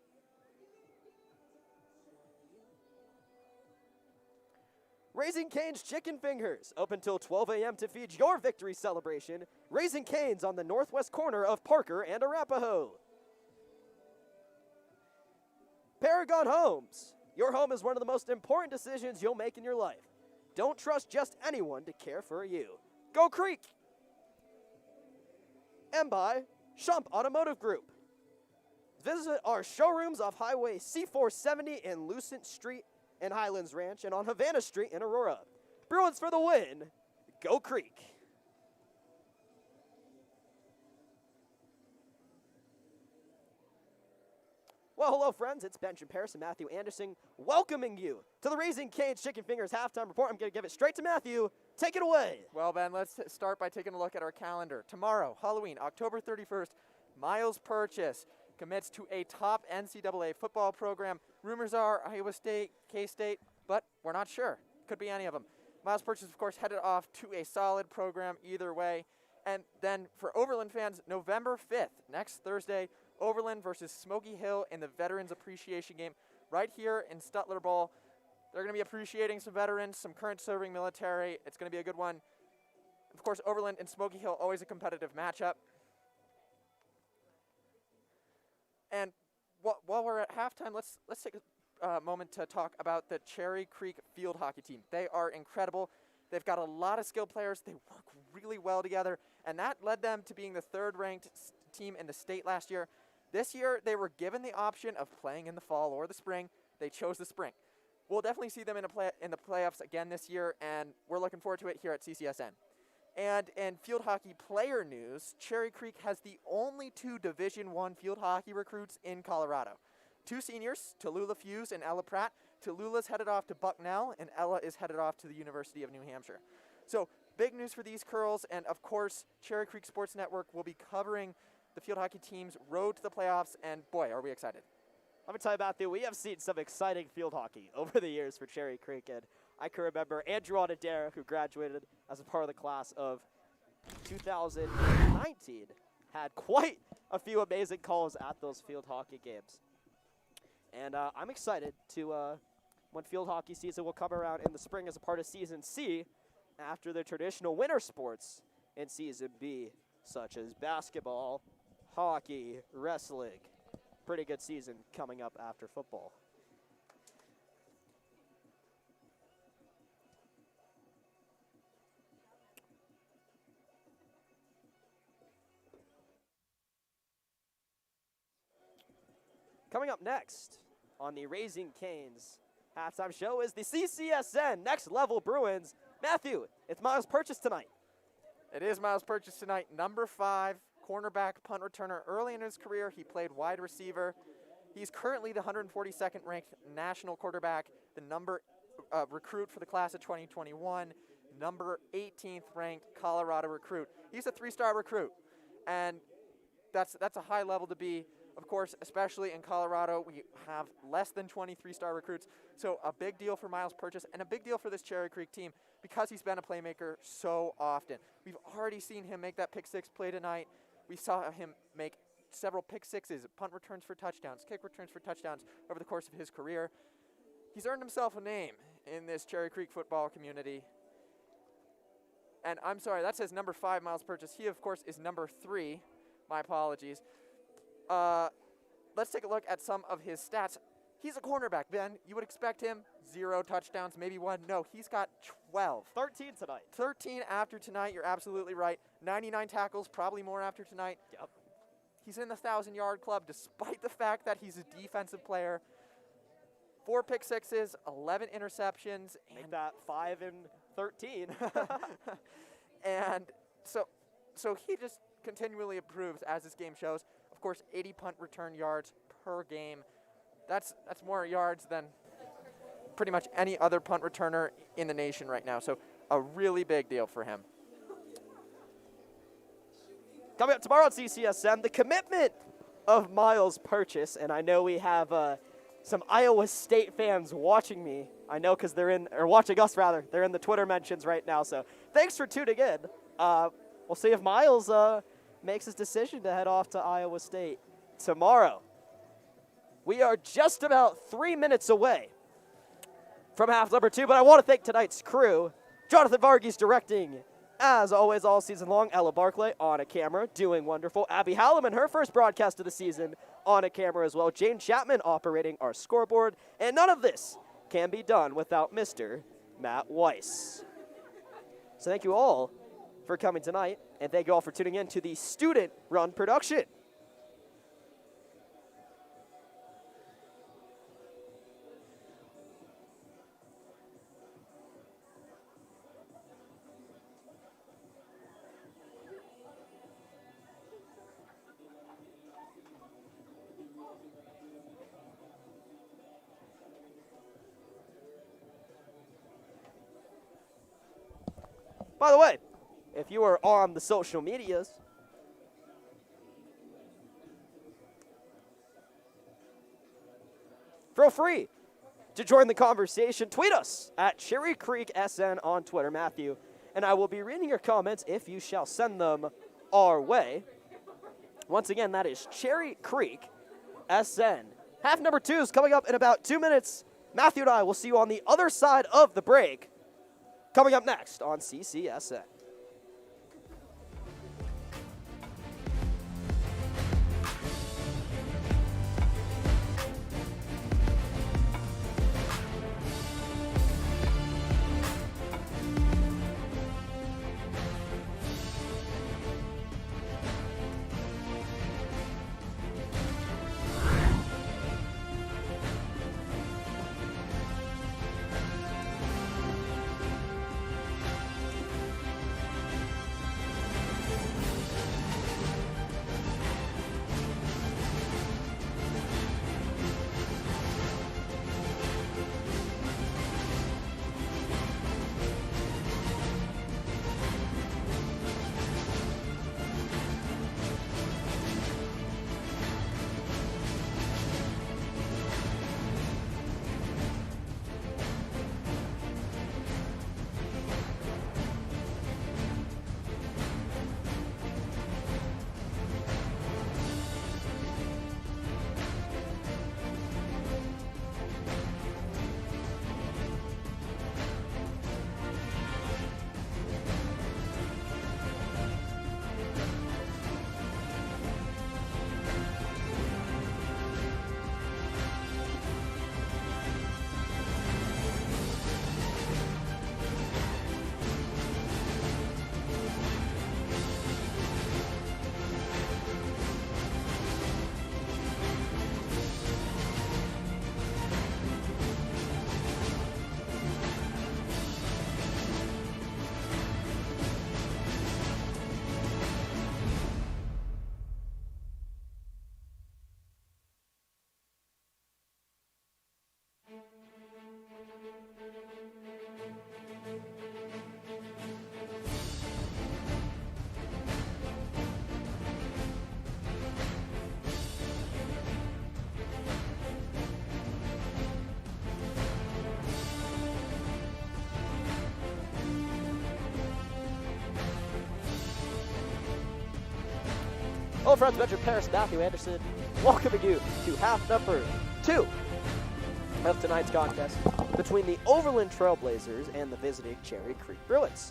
Raising Cane's Chicken Fingers, open till 12 a.m. to feed your victory celebration. Raising Cane's on the northwest corner of Parker and Arapahoe. Paragon Homes. Your home is one of the most important decisions you'll make in your life. Don't trust just anyone to care for you. Go Creek! And by Shump Automotive Group. Visit our showrooms off Highway C470 in Lucent Street in Highlands Ranch and on Havana Street in Aurora. Bruins for the win. Go Creek! Well, hello, friends. It's Benjamin Paris and Matthew Anderson welcoming you to the Raising Cane's Chicken Fingers halftime report. I'm going to give it straight to Matthew. Take it away. Well, Ben, let's start by taking a look at our calendar. Tomorrow, Halloween, October 31st, Miles Purchase commits to a top NCAA football program. Rumors are Iowa State, K-State, but we're not sure. Could be any of them. Miles Purchase, of course, headed off to a solid program either way. And then for Overland fans, November 5th, next Thursday, Overland versus Smoky Hill in the Veterans Appreciation Game right here in Stuttler Bowl. They're going to be appreciating some veterans, some current serving military. It's going to be a good one. Of course, Overland and Smoky Hill, always a competitive matchup. And while we're at halftime, let's take a moment to talk about the Cherry Creek field hockey team. They are incredible. They've got a lot of skilled players. They work really well together, and that led them to being the third-ranked team in the state last year. This year, they were given the option of playing in the fall or the spring. They chose the spring. We'll definitely see them in the playoffs again this year, and we're looking forward to it here at CCSN. And in field hockey player news, Cherry Creek has the only 2 Division I field hockey recruits in Colorado. 2 seniors, Tallulah Fuse and Ella Pratt. Tallulah's headed off to Bucknell, and Ella is headed off to the University of New Hampshire. So big news for these girls, and of course, Cherry Creek Sports Network will be covering the field hockey team's road to the playoffs, and boy, are we excited. Let me tell you about that. We have seen some exciting field hockey over the years for Cherry Creek, and I can remember Andrew Onadera, who graduated as a part of the class of 2019, had quite a few amazing calls at those field hockey games. And I'm excited to, when field hockey season will come around in the spring as a part of Season C, after the traditional winter sports in Season B, such as basketball, hockey, wrestling. Pretty good season coming up after football. Coming up next on the Raising Canes halftime show is the CCSN Next Level Bruins. Matthew, it's Miles Purchase tonight. It is Miles Purchase tonight, number 5, cornerback, punt returner. Early in his career, he played wide receiver. He's currently the 142nd ranked national quarterback, the number recruit for the class of 2021, number 18th ranked Colorado recruit. He's a 3-star recruit, and that's a high level to be. Of course, especially in Colorado, we have less than 20 3-star recruits. So a big deal for Miles Purchase and a big deal for this Cherry Creek team because he's been a playmaker so often. We've already seen him make that pick 6 play tonight. We saw him make several pick 6s, punt returns for touchdowns, kick returns for touchdowns over the course of his career. He's earned himself a name in this Cherry Creek football community. And I'm sorry, that says number 5, Miles Purchase. He, of course, is number 3. My apologies. Let's take a look at some of his stats. He's a cornerback, Ben. You would expect him 0 touchdowns, maybe 1. No, he's got 12. 13 tonight. 13 after tonight. You're absolutely right. 99 tackles, probably more after tonight. Yep. He's in the 1,000-yard club despite the fact that he's a defensive player. 4 pick 6s, 11 interceptions. Make that 5 and 13. And so he just continually improves as this game shows. Of course, 80 punt return yards per game. That's more yards than pretty much any other punt returner in the nation right now. So a really big deal for him. Coming up tomorrow on CCSN, the commitment of Miles Purchase. And I know we have some Iowa State fans watching me. I know because watching us rather. They're in the Twitter mentions right now. So thanks for tuning in. We'll see if Miles makes his decision to head off to Iowa State tomorrow. We are just about 3 minutes away from half number 2, but I want to thank tonight's crew. Jonathan Varghese directing, as always, all season long. Ella Barclay on a camera, doing wonderful. Abby Halliman, her first broadcast of the season, on a camera as well. Jane Chapman operating our scoreboard. And none of this can be done without Mr. Matt Weiss. So thank you all for coming tonight, and thank you all for tuning in to the student-run production. By the way, if you are on the social medias, feel free to join the conversation. Tweet us at Cherry Creek SN on Twitter, Matthew, and I will be reading your comments if you shall send them our way. Once again, that is Cherry Creek SN. Half number 2 is coming up in about 2 minutes. Matthew and I will see you on the other side of the break. Coming up next on CCSN. Hello friends, Metro Paris, Matthew Anderson, welcoming you to half number 2 of tonight's contest between the Overland Trailblazers and the visiting Cherry Creek Bruins.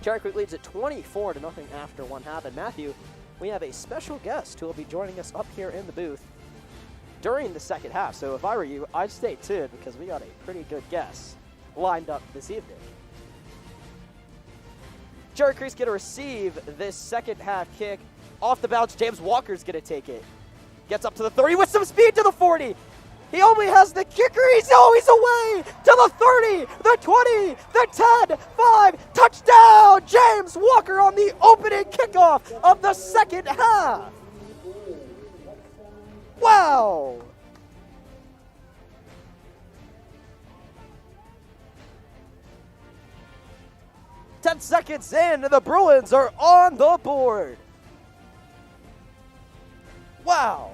Cherry Creek leads at 24-0 after one half, and Matthew, we have a special guest who will be joining us up here in the booth during the second half. So if I were you, I'd stay tuned because we got a pretty good guest lined up this evening. Cherry Creek's going to receive this second half kick. Off the bounce, James Walker's going to take it. Gets up to the 30 with some speed to the 40. He only has the kicker. He's away to the 30, the 20, the 10, 5. Touchdown! James Walker on the opening kickoff of the second half. Wow! Ten seconds in, the Bruins are on the board. Wow.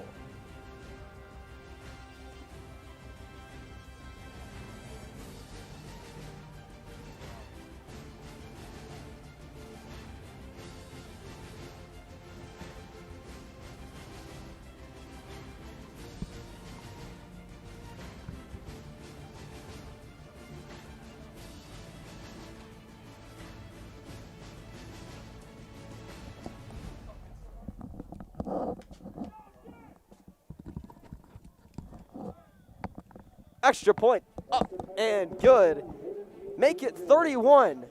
Extra point up and good. Make it 31-0.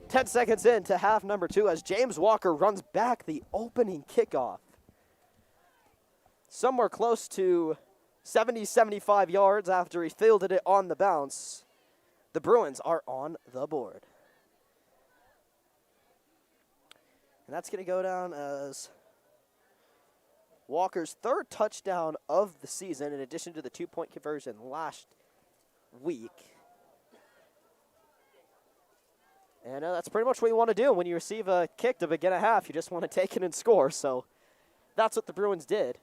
10 seconds into half number 2 as James Walker runs back the opening kickoff. Somewhere close to 70-75 yards after he fielded it on the bounce. The Bruins are on the board. And that's going to go down as Walker's third touchdown of the season, in addition to the 2-point conversion last week. And that's pretty much what you want to do when you receive a kick to begin a half. You just want to take it and score. So that's what the Bruins did.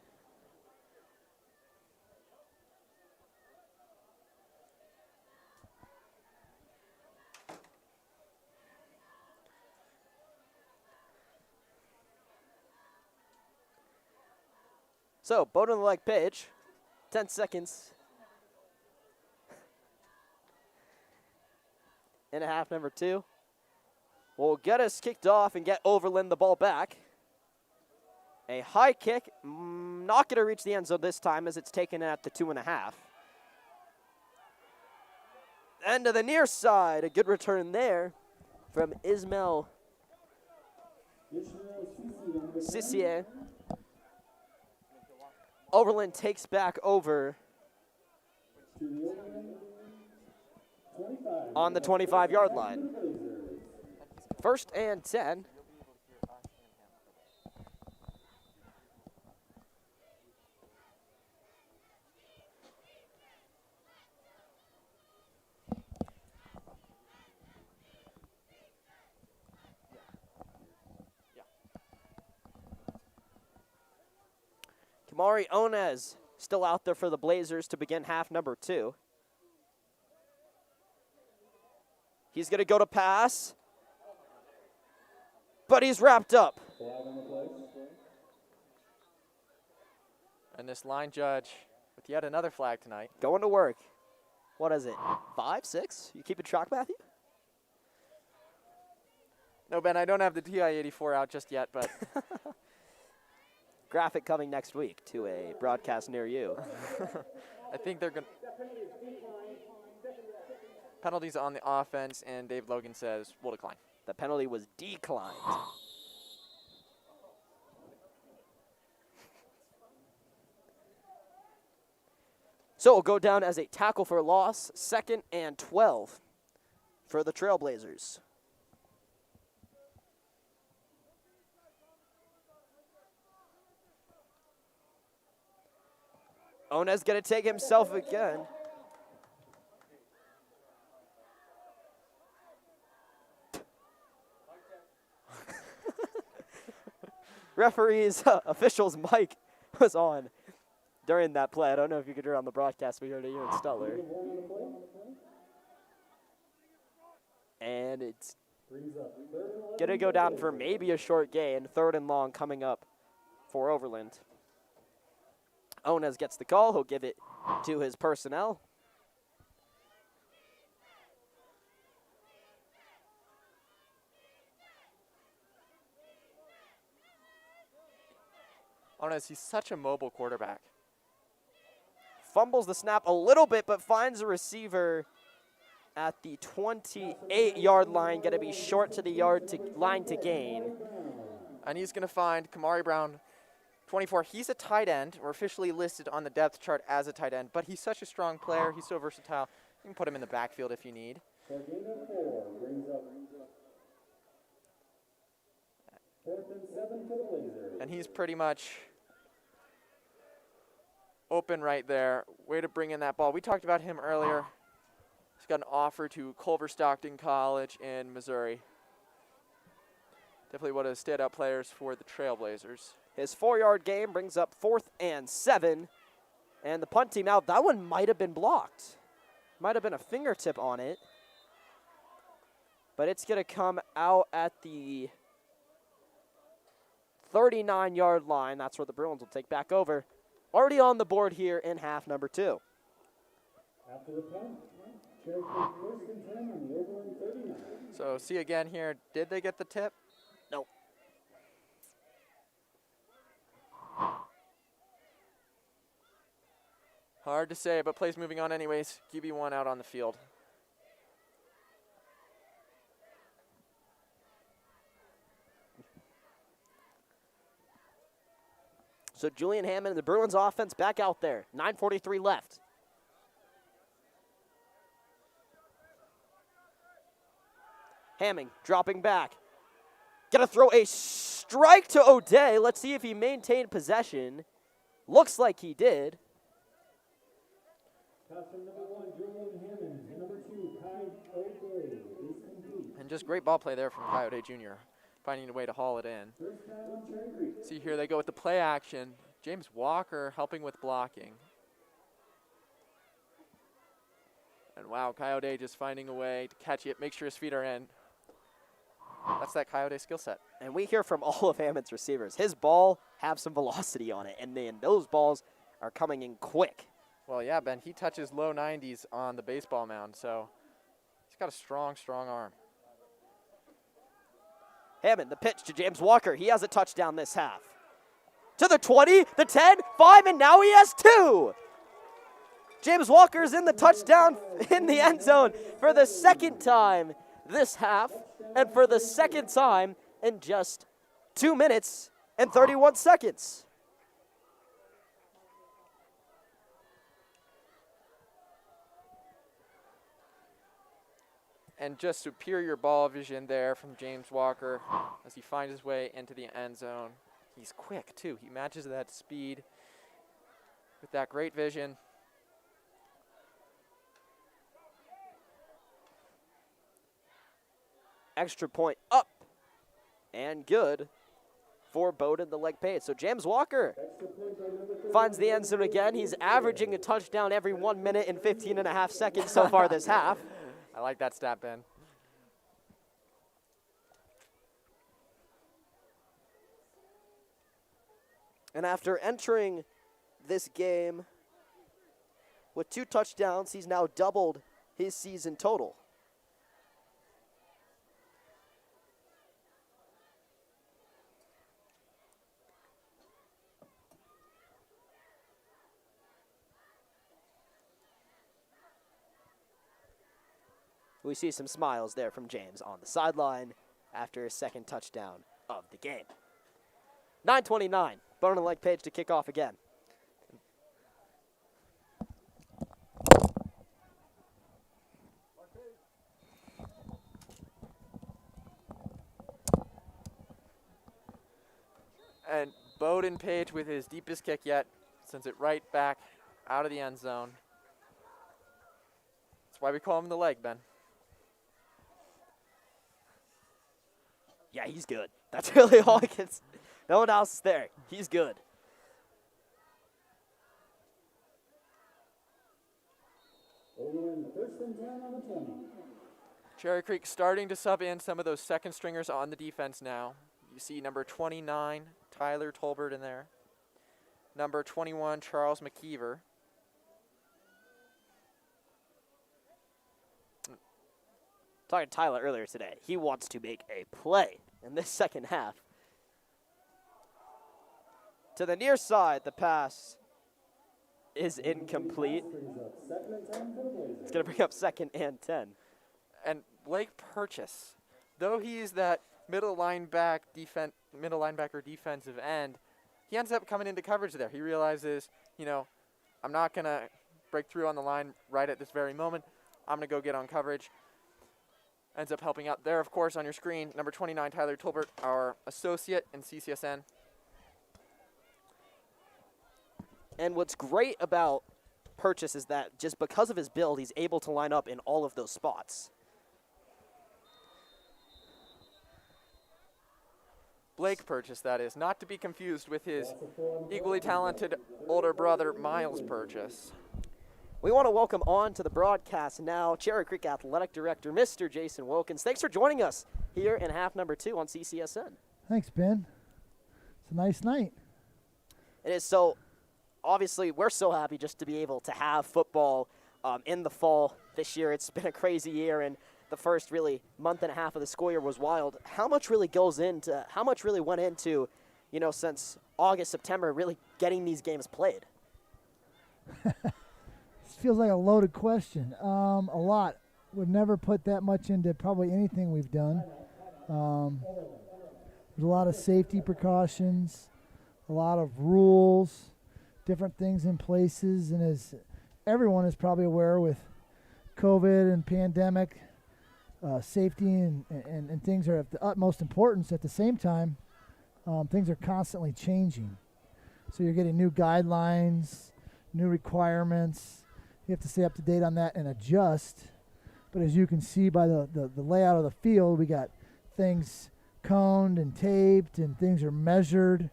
So, Bowden the leg pitch 10 seconds. And a half, number 2. Will get us kicked off and get Overland the ball back. A high kick, not going to reach the end zone this time as it's taken at the 2.5. And to the near side, a good return there from Ismail Sissier. Overland takes back over on the 25-yard line. 1st and 10. Kamari Onez still out there for the Blazers to begin half number 2. He's going to go to pass, but he's wrapped up. And this line judge with yet another flag tonight. Going to work. What is it, 5, 6? You keeping track, Matthew? No, Ben, I don't have the TI-84 out just yet, but graphic coming next week to a broadcast near you. I think they're going to. Penalties on the offense, and Dave Logan says we'll decline. The penalty was declined. So it'll go down as a tackle for loss, 2nd and 12 for the Trailblazers. Onez going to take himself again. Referee's official's mic was on during that play. I don't know if you could hear on the broadcast. We heard it here in Stuttler. And it's going to go down for maybe a short gain. 3rd and long coming up for Overland. Onez gets the call. He'll give it to his personnel. Onez, he's such a mobile quarterback. Fumbles the snap a little bit, but finds a receiver at the 28-yard line. Going to be short to the line to gain. And he's going to find Kamari Brown, 24. He's a tight end. We're officially listed on the depth chart as a tight end, but he's such a strong player. He's so versatile. You can put him in the backfield if you need. And he's pretty much open right there. Way to bring in that ball. We talked about him earlier. He's got an offer to Culver Stockton College in Missouri. Definitely one of the standout players for the Trailblazers. His 4-yard gain brings up 4th and 7. And the punt team out. That one might have been blocked. Might have been a fingertip on it. But it's going to come out at the 39-yard line. That's where the Bruins will take back over. Already on the board here in half number 2. After the punt, Cherry takes 1st and 10 on the Overland 39. So see again here, did they get the tip? Nope. Hard to say, but plays moving on anyways. QB1 out on the field. So Julian Hammond and the Bruins offense back out there. 9:43 left. Hamming dropping back. Gonna throw a strike to O'Day. Let's see if he maintained possession. Looks like he did. Pass from number 1, Julian Hammond, and number 2, Kai O'Day is complete. And just great ball play there from Coyote Jr., finding a way to haul it in. First down on Cherry Creek. See here they go with the play action. James Walker helping with blocking. And wow, Coyote just finding a way to catch it, make sure his feet are in. That's that Coyote skill set. And we hear from all of Hammond's receivers. His ball have some velocity on it, and then those balls are coming in quick. Well, yeah, Ben, he touches low 90s on the baseball mound, so he's got a strong, strong arm. Hammond, the pitch to James Walker. He has a touchdown this half. To the 20, the 10, 5, and now he has 2. James Walker's in the touchdown in the end zone for the second time this half, and for the second time in just 2 minutes and 31 seconds. And just superior ball vision there from James Walker as he finds his way into the end zone. He's quick, too. He matches that speed with that great vision. Extra point up and good for Bowdoin, the leg paid. So James Walker finds the end zone again. He's averaging a touchdown every 1 minute and 15 and a half seconds so far this half. I like that stat, Ben. And after entering this game with 2 touchdowns, he's now doubled his season total. We see some smiles there from James on the sideline after his second touchdown of the game. 9:29, Bowdoin leg page to kick off again. And Bowdoin Page with his deepest kick yet sends it right back out of the end zone. That's why we call him the leg, Ben. Yeah, he's good. That's really all I can say. No one else is there. He's good. Overland, first and 10 on the 20. Cherry Creek starting to sub in some of those second stringers on the defense now. You see number 29, Tyler Tolbert in there. Number 21, Charles McKeever. Talking to Tyler earlier today, he wants to make a play in this second half. To the near side, the pass is incomplete. It's going to bring up 2nd and 10. And Blake Purchase, though he's that middle linebacker defensive end, he ends up coming into coverage there. He realizes, you know, I'm not going to break through on the line right at this very moment. I'm going to go get on coverage. Ends up helping out there, of course, on your screen. Number 29, Tyler Tolbert, our associate in CCSN. And what's great about Purchase is that just because of his build, he's able to line up in all of those spots. Blake Purchase, that is, not to be confused with his equally talented older brother, Miles Purchase. We want to welcome on to the broadcast now Cherry Creek Athletic Director, Mr. Jason Wilkins. Thanks for joining us here in half number 2 on CCSN. Thanks, Ben. It's a nice night. It is. So, obviously, we're so happy just to be able to have football in the fall this year. It's been a crazy year, and the first really month and a half of the school year was wild. How much really went into, you know, since August, September, really getting these games played? Feels like a loaded question. A lot. We've never put that much into probably anything we've done. There's a lot of safety precautions, a lot of rules, different things in places, and as everyone is probably aware with COVID and pandemic, safety and things are of the utmost importance. At the same time, things are constantly changing. So you're getting new guidelines, new requirements. You have to stay up to date on that and adjust. But as you can see by the layout of the field, we got things coned and taped, and things are measured.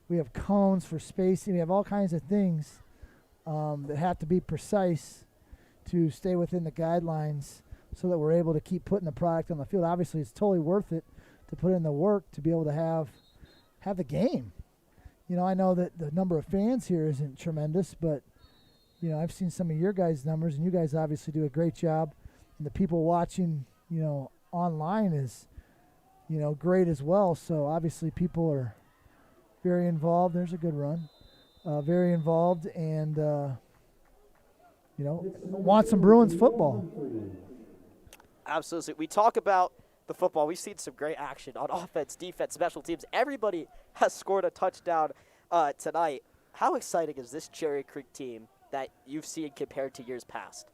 We have cones for spacing. We have all kinds of things that have to be precise to stay within the guidelines so that we're able to keep putting the product on the field. Obviously, it's totally worth it to put in the work to be able to have the game. You know, I know that the number of fans here isn't tremendous, but you know, I've seen some of your guys' numbers, and you guys obviously do a great job. And the people watching, you know, online is, you know, great as well. So obviously people are very involved. There's a good run. Very involved and, you know, want some Bruins football. Absolutely. We talk about the football. We've seen some great action on offense, defense, special teams. Everybody has scored a touchdown tonight. How exciting is this Cherry Creek team that you've seen compared to years past?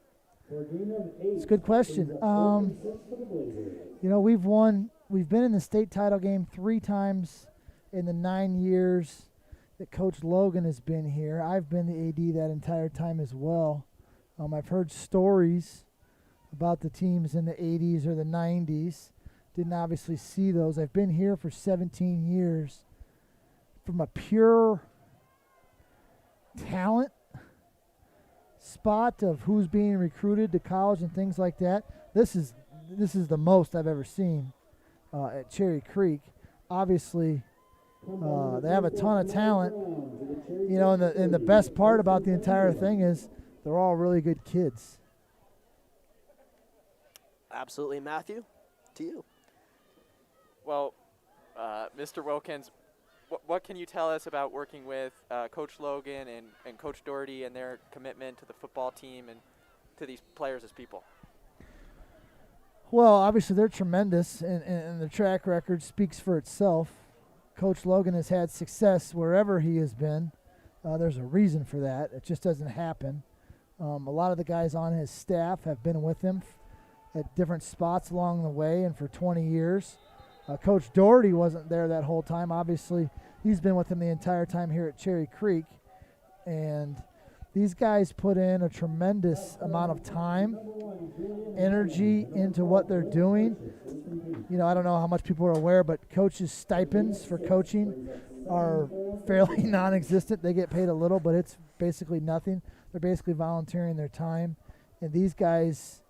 It's a good question. You know, we've been in the state title game 3 times in the 9 years that Coach Logan has been here. I've been the AD that entire time as well. I've heard stories about the teams in the 80s or the 90s. Didn't obviously see those. I've been here for 17 years. From a pure talent spot of who's being recruited to college and things like that, this is the most I've ever seen at Cherry Creek. Obviously, they have a ton of talent, you know, and the best part about the entire thing is they're all really good kids. Absolutely. Matthew, to you. Well, Mr. Wilkins, what can you tell us about working with Coach Logan and Coach Doherty and their commitment to the football team and to these players as people? Well, obviously they're tremendous, and the track record speaks for itself. Coach Logan has had success wherever he has been. There's a reason for that. It just doesn't happen. A lot of the guys on his staff have been with him at different spots along the way and for 20 years. Coach Doherty wasn't there that whole time. Obviously, he's been with him the entire time here at Cherry Creek. And these guys put in a tremendous amount of time, energy into what they're doing. You know, I don't know how much people are aware, but coaches' stipends for coaching are fairly non-existent. They get paid a little, but it's basically nothing. They're basically volunteering their time. And these guys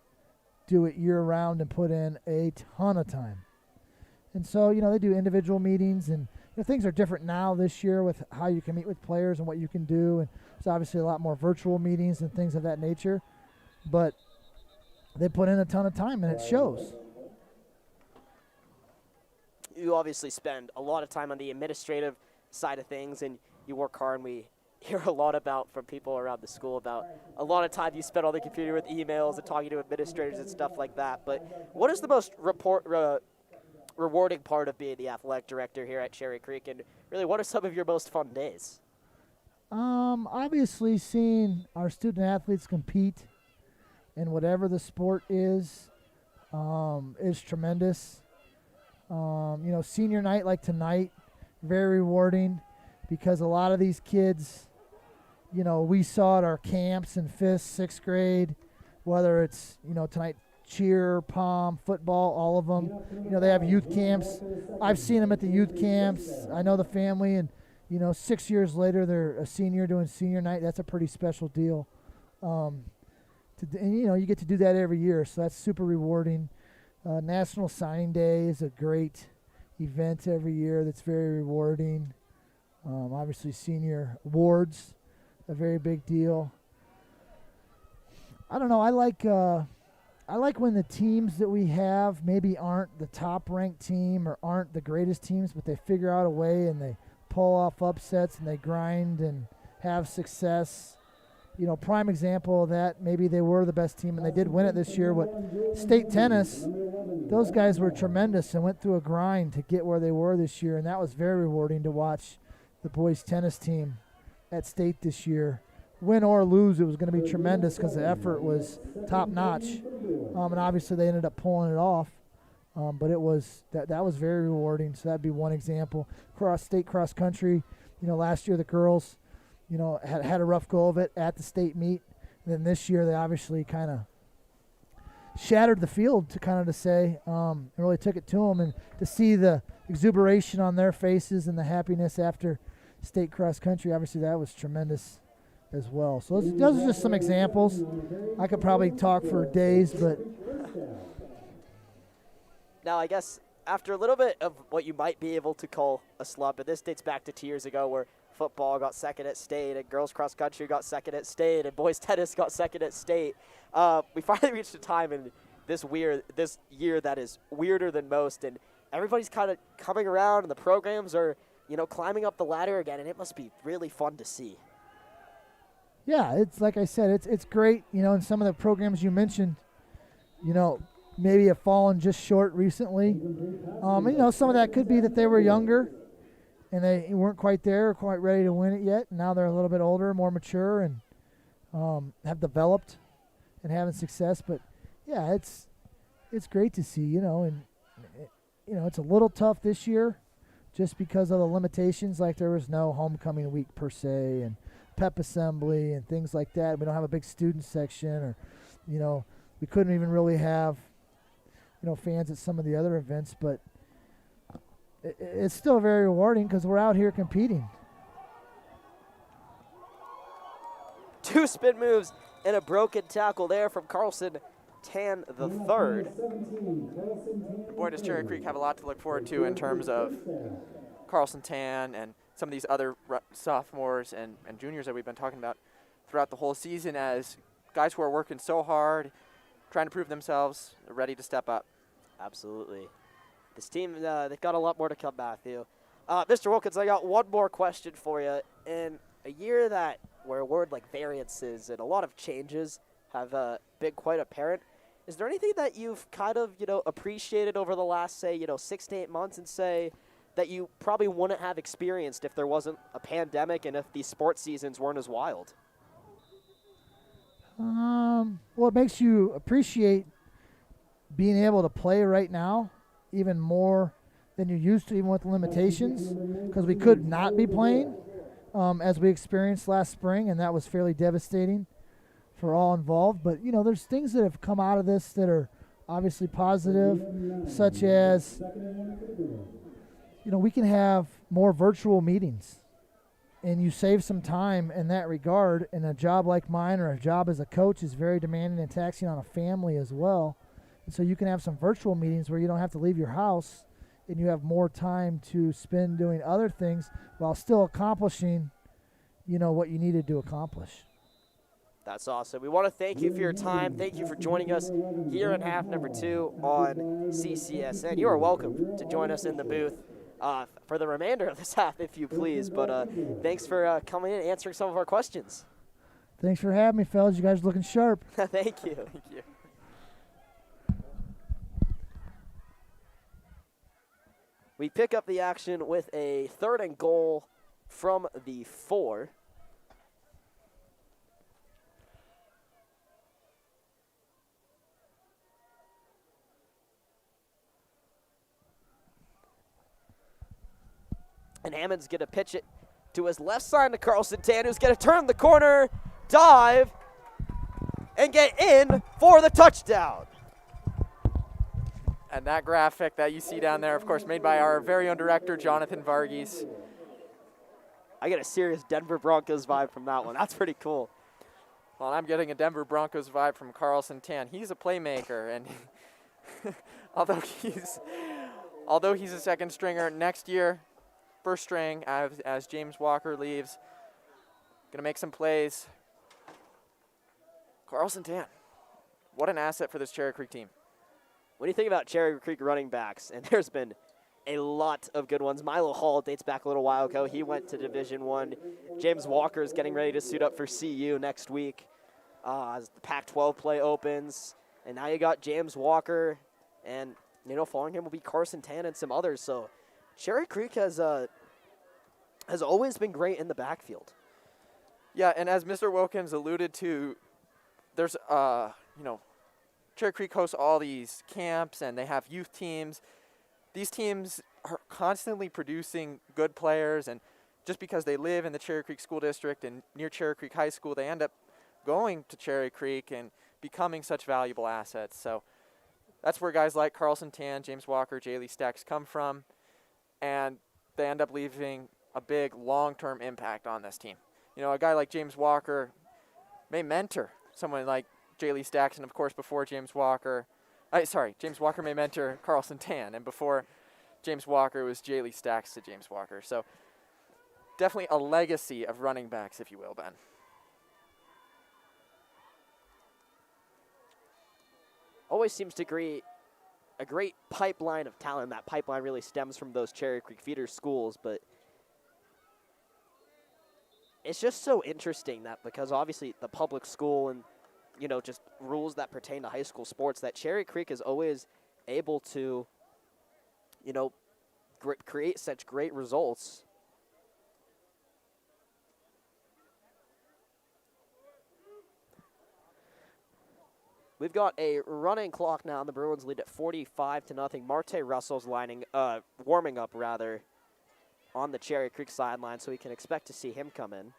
do it year-round and put in a ton of time. And so, you know, they do individual meetings, and you know, things are different now this year with how you can meet with players and what you can do. And there's obviously a lot more virtual meetings and things of that nature. But they put in a ton of time, and it shows. You obviously spend a lot of time on the administrative side of things, and you work hard, and we hear a lot about from people around the school about a lot of time you spend on the computer with emails and talking to administrators and stuff like that. But what is the most rewarding part of being the athletic director here at Cherry Creek, and really what are some of your most fun days? Obviously seeing our student athletes compete in whatever the sport is tremendous. You know, senior night like tonight, very rewarding because a lot of these kids, you know, we saw at our camps in 5th, 6th grade, whether it's, you know, tonight cheer, pom, football, all of them. You know, they have youth camps. I've seen them at the youth camps. I know the family, and, you know, 6 years later, they're a senior doing senior night. That's a pretty special deal. And, you know, you get to do that every year, so that's super rewarding. National Signing Day is a great event every year that's very rewarding. Obviously, senior awards, a very big deal. I don't know. I like when the teams that we have maybe aren't the top-ranked team or aren't the greatest teams, but they figure out a way and they pull off upsets and they grind and have success. You know, prime example of that, maybe they were the best team and they did win it this year, but state tennis, those guys were tremendous and went through a grind to get where they were this year, and that was very rewarding to watch the boys tennis team at state this year. Win or lose, it was going to be tremendous because the effort was top-notch. And obviously they ended up pulling it off. But it was that was very rewarding. So that'd be one example. State cross country, you know, last year the girls, you know, had a rough go of it at the state meet. And then this year they obviously kind of shattered the field to say, and really took it to them. And to see the exuberation on their faces and the happiness after state cross country, obviously that was tremendous as well. So those are just some examples. I could probably talk for days, but Now, I guess after a little bit of what you might be able to call a slump, and this dates back to 2 years ago where football got second at state, and girls cross country got second at state, and boys tennis got second at state. We finally reached a time in this year that is weirder than most, and everybody's kind of coming around, and the programs are, climbing up the ladder again, and it must be really fun to see. Yeah, it's like I said, it's great. And some of the programs you mentioned, maybe have fallen just short recently. Some of that could be that they were younger and they weren't quite there or quite ready to win it yet. Now they're a little bit older, more mature, and have developed and having success. But yeah, it's great to see. It's a little tough this year, just because of the limitations. Like there was no homecoming week per se, and pep assembly and things like that. We don't have a big student section, or we couldn't even really have fans at some of the other events. But it's still very rewarding because we're out here competing. 2 spin moves and a broken tackle there from Carlson Tan the third. Boy, does Cherry Creek have a lot to look forward to in terms of Carlson Tan and some of these other sophomores and juniors that we've been talking about throughout the whole season, as guys who are working so hard, trying to prove themselves, ready to step up. Absolutely. This team, they've got a lot more to come, Matthew. Mr. Wilkins, I got one more question for you. In a year where a word like variances and a lot of changes have been quite apparent, is there anything that you've kind of, appreciated over the last, say, 6 to 8 months, and say that you probably wouldn't have experienced if there wasn't a pandemic and if these sports seasons weren't as wild? Well, it makes you appreciate being able to play right now even more than you used to, even with limitations, because we could not be playing as we experienced last spring, and that was fairly devastating for all involved. But, there's things that have come out of this that are obviously positive, such as, we can have more virtual meetings, and you save some time in that regard. And a job like mine, or a job as a coach, is very demanding and taxing on a family as well. And so you can have some virtual meetings where you don't have to leave your house, and you have more time to spend doing other things while still accomplishing, what you needed to accomplish. That's awesome. We want to thank you for your time. Thank you for joining us here in half number 2 on CCSN. You are welcome to join us in the booth for the remainder of this half, if you please. But thanks for coming in and answering some of our questions. Thanks for having me, fellas. You guys are looking sharp. Thank you. Thank you. We pick up the action with a 3rd and goal from the 4. And Hammond's going to pitch it to his left side to Carlson Tan, who's going to turn the corner, dive, and get in for the touchdown. And that graphic that you see down there, of course, made by our very own director, Jonathan Varghese. I get a serious Denver Broncos vibe from that one. That's pretty cool. Well, I'm getting a Denver Broncos vibe from Carlson Tan. He's a playmaker, and although he's a second stringer, next year, first string as James Walker leaves, gonna make some plays. Carlson Tan, what an asset for this Cherry Creek team. When you think about Cherry Creek running backs, and there's been a lot of good ones. Milo Hall dates back a little while ago. He went to Division I. James Walker is getting ready to suit up for CU next week as the Pac-12 play opens. And now you got James Walker, and, following him will be Carson Tan and some others. So Cherry Creek has always been great in the backfield. Yeah, and as Mr. Wilkins alluded to, there's, Cherry Creek hosts all these camps, and they have youth teams. These teams are constantly producing good players, and just because they live in the Cherry Creek School District and near Cherry Creek High School, they end up going to Cherry Creek and becoming such valuable assets. So that's where guys like Carlson Tan, James Walker, Jaylee Stacks come from, and they end up leaving a big long-term impact on this team. A guy like James Walker may mentor someone like Jaylee Stacks, and of course before James Walker may mentor Carlson Tan, and before James Walker, it was Jaylee Stacks to James Walker. So definitely a legacy of running backs, if you will, Ben. Always seems to create a great pipeline of talent. That pipeline really stems from those Cherry Creek feeder schools, but it's just so interesting that because obviously the public school and, you know, just rules that pertain to high school sports, that Cherry Creek is always able to, you know, create such great results. We've got a running clock now, and the Bruins lead at 45-0. Marte Russell's warming up rather, on the Cherry Creek sideline, so we can expect to see him come in.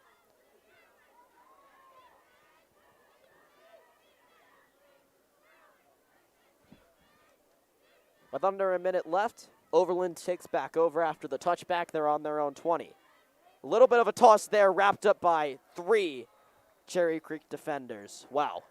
With under a minute left, Overland takes back over after the touchback. They're on their own 20. A little bit of a toss there, wrapped up by 3 Cherry Creek defenders. Wow.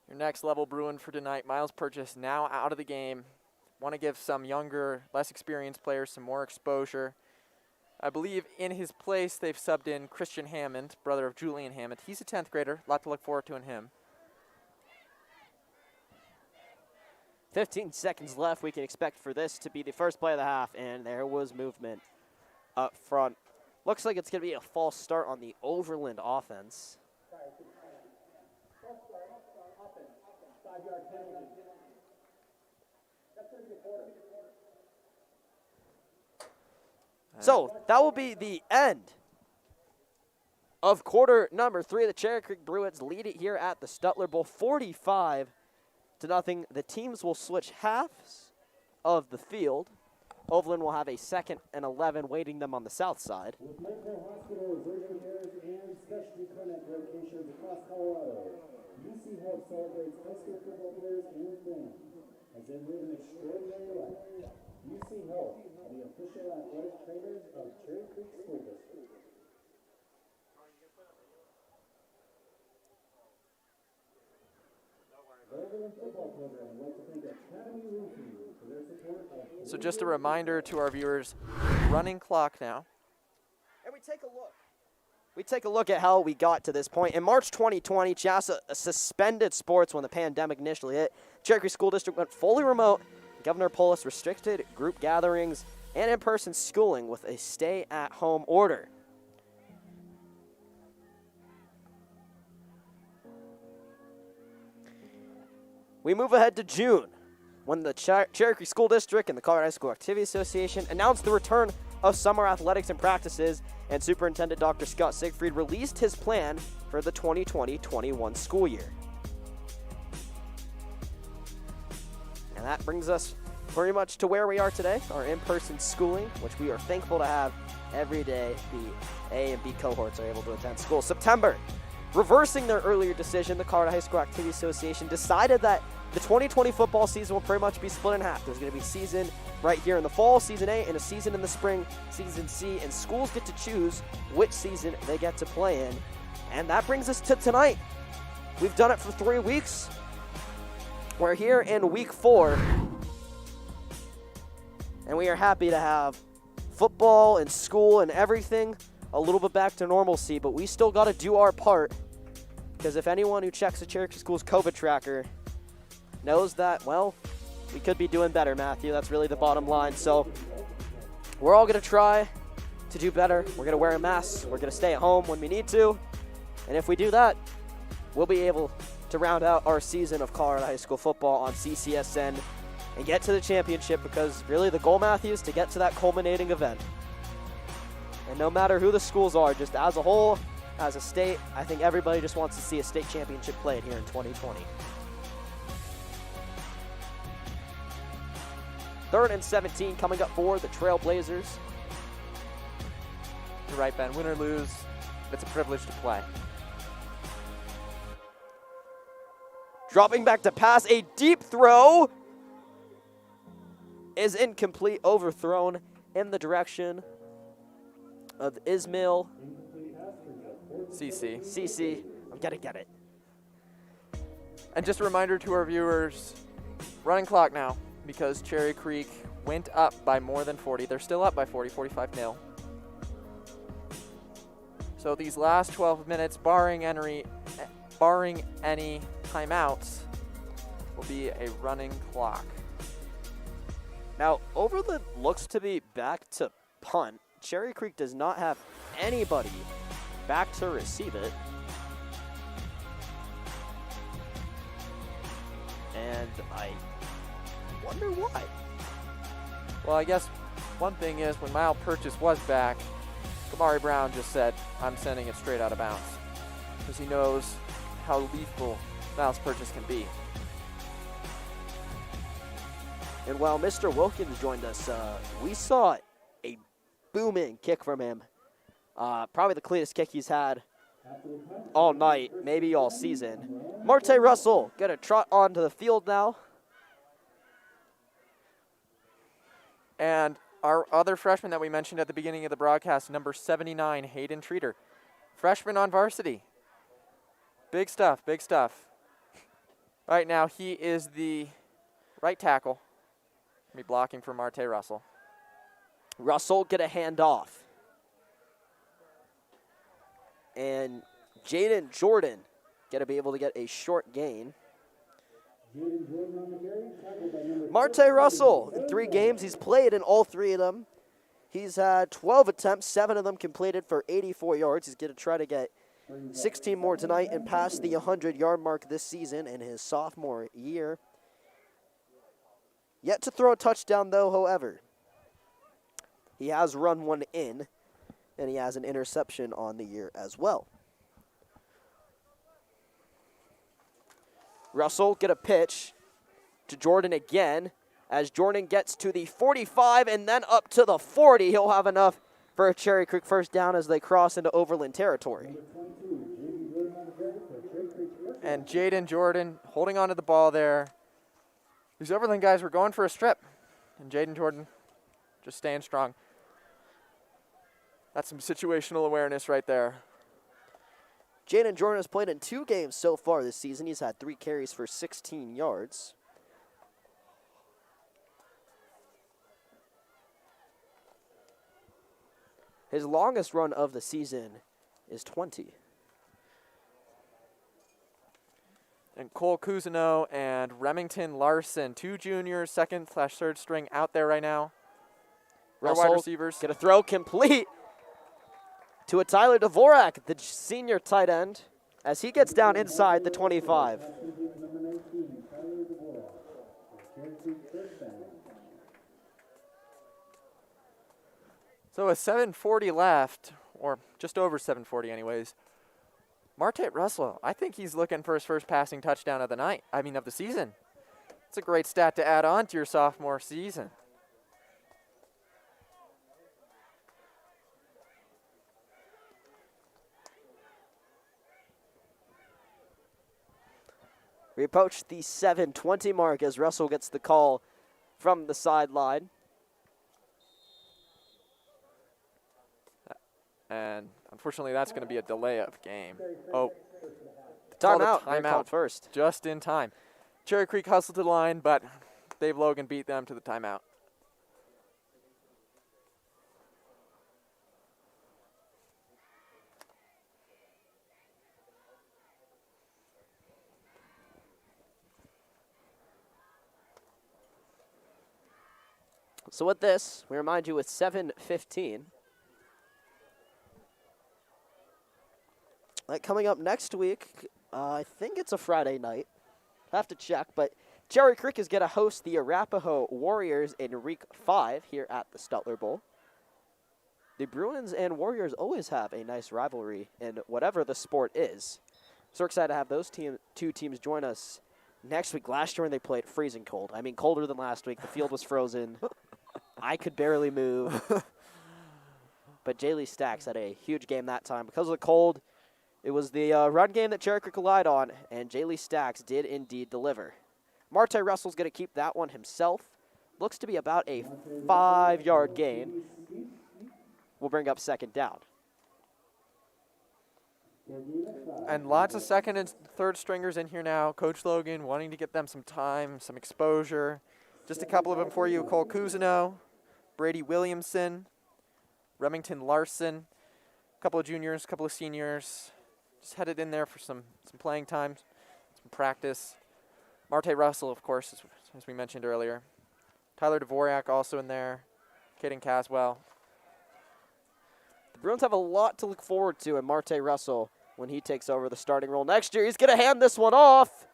Your next level Bruin for tonight, Miles Purchase now out of the game. Want to give some younger, less experienced players some more exposure. I believe in his place they've subbed in Christian Hammond, brother of Julian Hammond. He's a 10th grader. A lot to look forward to in him. 15 seconds left. We can expect for this to be the first play of the half, and there was movement up front. Looks like it's going to be a false start on the Overland offense. So that will be the end of quarter number 3. The Cherry Creek Bruins lead it here at the Stuttler Bowl, 45-0. The teams will switch halves of the field. Overland will have a 2nd and 11 waiting them on the south side. With medical hospitals, urgent cares, and specialty clinic locations across Colorado, UC Health celebrates high school football players and fans as they live an extraordinary life. UC Health are the official athletic trainers of Cherry Creek School District. So just a reminder to our viewers, running clock now. And we take a look at how we got to this point. In March 2020, Chassa suspended sports when the pandemic initially hit. Cherry Creek School District went fully remote. Governor Polis restricted group gatherings and in-person schooling with a stay-at-home order. We move ahead to June, when the Cherry Creek School District and the Colorado High School Activity Association announced the return of summer athletics and practices, and Superintendent Dr. Scott Siegfried released his plan for the 2020-21 school year. And that brings us pretty much to where we are today, our in-person schooling, which we are thankful to have every day. The A and B cohorts are able to attend school. September, reversing their earlier decision, the Colorado High School Activity Association decided that the 2020 football season will pretty much be split in half. There's going to be season right here in the fall, season A, and a season in the spring, season C, and schools get to choose which season they get to play in. And that brings us to tonight. We've done it for 3 weeks. We're here in week 4, and we are happy to have football and school and everything a little bit back to normalcy, but we still got to do our part, because if anyone who checks the Cherry Creek School's COVID tracker knows that, well, we could be doing better, Matthew. That's really the bottom line. So we're all going to try to do better. We're going to wear a mask. We're going to stay at home when we need to. And if we do that, we'll be able to round out our season of Colorado High School football on CCSN and get to the championship, because really the goal, Matthew, is to get to that culminating event. And no matter who the schools are, just as a whole, as a state, I think everybody just wants to see a state championship played here in 2020. 3rd and 17 coming up for the Trailblazers. You're right, Ben. Win or lose, it's a privilege to play. Dropping back to pass, a deep throw is incomplete, overthrown in the direction of Ismail CC. Cece. I'm going to get it. And just a reminder to our viewers, running clock now, because Cherry Creek went up by more than 40. They're still up by 40, 45-0. So these last 12 minutes, barring any timeouts, will be a running clock. Now, Overland looks to be back to punt. Cherry Creek does not have anybody back to receive it. And I wonder why. Well, I guess one thing is when Mile Purchase was back, Kamari Brown just said, I'm sending it straight out of bounds. Because he knows how lethal Miles Purchase can be. And while Mr. Wilkins joined us, we saw a booming kick from him. Probably the cleanest kick he's had all night, maybe all season. Marte Russell gonna trot onto the field now. And our other freshman that we mentioned at the beginning of the broadcast, number 79, Hayden Treater. Freshman on varsity. Big stuff, big stuff. Right now, he is the right tackle. Be blocking for Marte Russell. Russell get a handoff. And Jaden Jordan going to be able to get a short gain. Marte Russell, in 3 games, he's played in all 3 of them. He's had 12 attempts, 7 of them completed for 84 yards. He's going to try to get 16 more tonight and pass the 100-yard mark this season in his sophomore year. Yet to throw a touchdown, though, however. He has run one in, and he has an interception on the year as well. Russell get a pitch to Jordan again. As Jordan gets to the 45 and then up to the 40, he'll have enough for a Cherry Creek first down as they cross into Overland territory. And Jaden Jordan holding onto the ball there. These Overland guys were going for a strip, and Jaden Jordan just staying strong. That's some situational awareness right there. Jaden Jordan has played in 2 games so far this season. He's had 3 carries for 16 yards. His longest run of the season is 20. And Cole Cousineau and Remington Larson, 2 juniors, second/third string out there right now. Russell, wide receivers. Get a throw complete to a Tyler Dvorak, the senior tight end, as he gets down inside the 25. So with 7:40 left, or just over 7:40 anyways, Marte Russell, I think he's looking for his first passing touchdown of the night. Of the season. It's a great stat to add on to your sophomore season. We approach the 7:20 mark as Russell gets the call from the sideline. And unfortunately, that's going to be a delay of game. Oh, Timeout. Timeout First. Just in time. Cherry Creek hustled to the line, but Dave Logan beat them to the timeout. So with this, we remind you with 7:15. Coming up next week, I think it's a Friday night. Have to check, but Cherry Creek is going to host the Arapahoe Warriors in Week 5 here at the Stuttler Bowl. The Bruins and Warriors always have a nice rivalry in whatever the sport is. So we're excited to have those 2 teams join us next week. Last year when they played, freezing cold. Colder than last week. The field was frozen. I could barely move. But Jaylee Stacks had a huge game that time. Because of the cold, it was the run game that Cherry Creek relied on, and Jaylee Stacks did indeed deliver. Marte Russell's going to keep that one himself. Looks to be about a 5-yard gain. will bring up second down. And lots of second and third stringers in here now. Coach Logan wanting to get them some time, some exposure. Just a couple of them for you. Cole Cousineau, Brady Williamson, Remington Larson, a couple of juniors, a couple of seniors. Just headed in there for some playing time, some practice. Marte Russell, of course, as we mentioned earlier. Tyler Dvorak also in there. Caden Caswell. The Bruins have a lot to look forward to in Marte Russell when he takes over the starting role next year. He's going to hand this one off.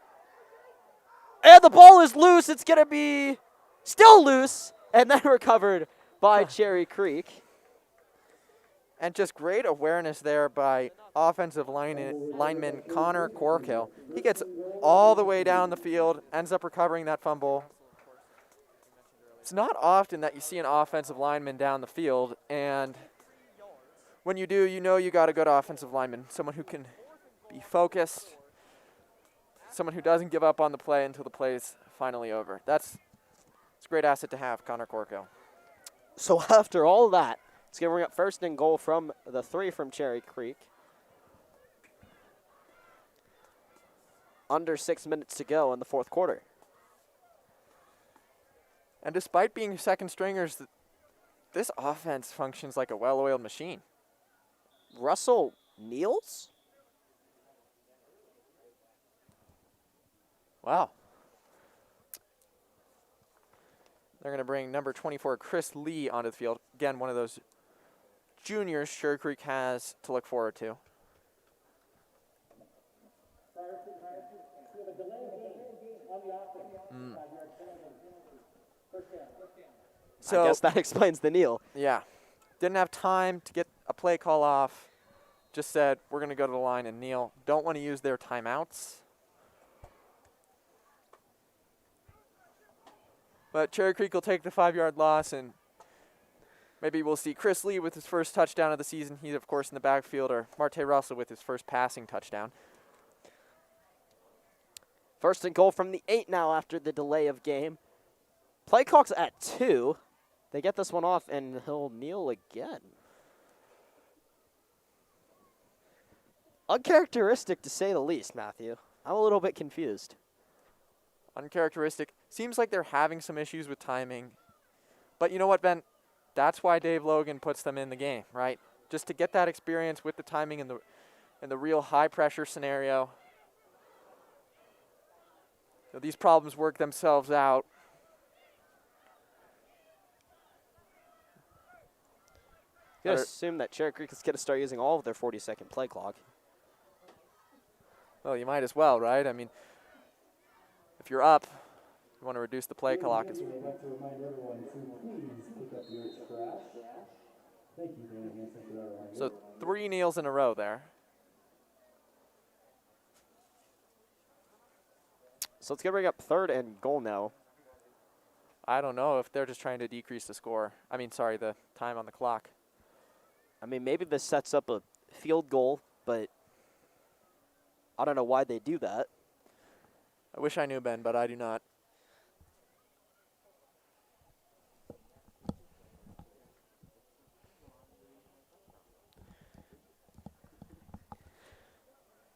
And the ball is loose. It's going to be still loose and then recovered by Cherry Creek. And just great awareness there by offensive lineman Connor Corkill. He gets all the way down the field, ends up recovering that fumble. It's not often that you see an offensive lineman down the field, and when you do, you know you got a good offensive lineman, someone who can be focused, someone who doesn't give up on the play until the play is finally over. It's a great asset to have, Connor Corkill. So after all that, it's going to bring up first and goal from the 3 from Cherry Creek. Under 6 minutes to go in the fourth quarter. And despite being second stringers, this offense functions like a well-oiled machine. Russell kneels? Wow. They're going to bring number 24, Chris Lee, onto the field. Again, one of those juniors Cherry Creek has to look forward to. So I guess that explains the kneel. Yeah. Didn't have time to get a play call off. Just said, we're going to go to the line and kneel. Don't want to use their timeouts. But Cherry Creek will take the 5-yard loss, and maybe we'll see Chris Lee with his first touchdown of the season. He's, of course, in the backfield, or Marte Russell with his first passing touchdown. First and goal from the 8 now after the delay of game. Play clock's at 2. They get this one off, and he'll kneel again. Uncharacteristic, to say the least, Matthew. I'm a little bit confused. Uncharacteristic. Seems like they're having some issues with timing. But you know what, Ben? That's why Dave Logan puts them in the game, right? Just to get that experience with the timing and the real high-pressure scenario. So these problems work themselves out. You gotta assume that Cherry Creek is going to start using all of their 40-second play clock. Well, you might as well, right? I mean, if you're up, you want to reduce the play clock. So 3 kneels in a row there. So it's going to bring up third and goal now. I don't know if they're just trying to decrease the score. I mean, sorry, the time on the clock. I mean, maybe this sets up a field goal, but I don't know why they do that. I wish I knew, Ben, but I do not.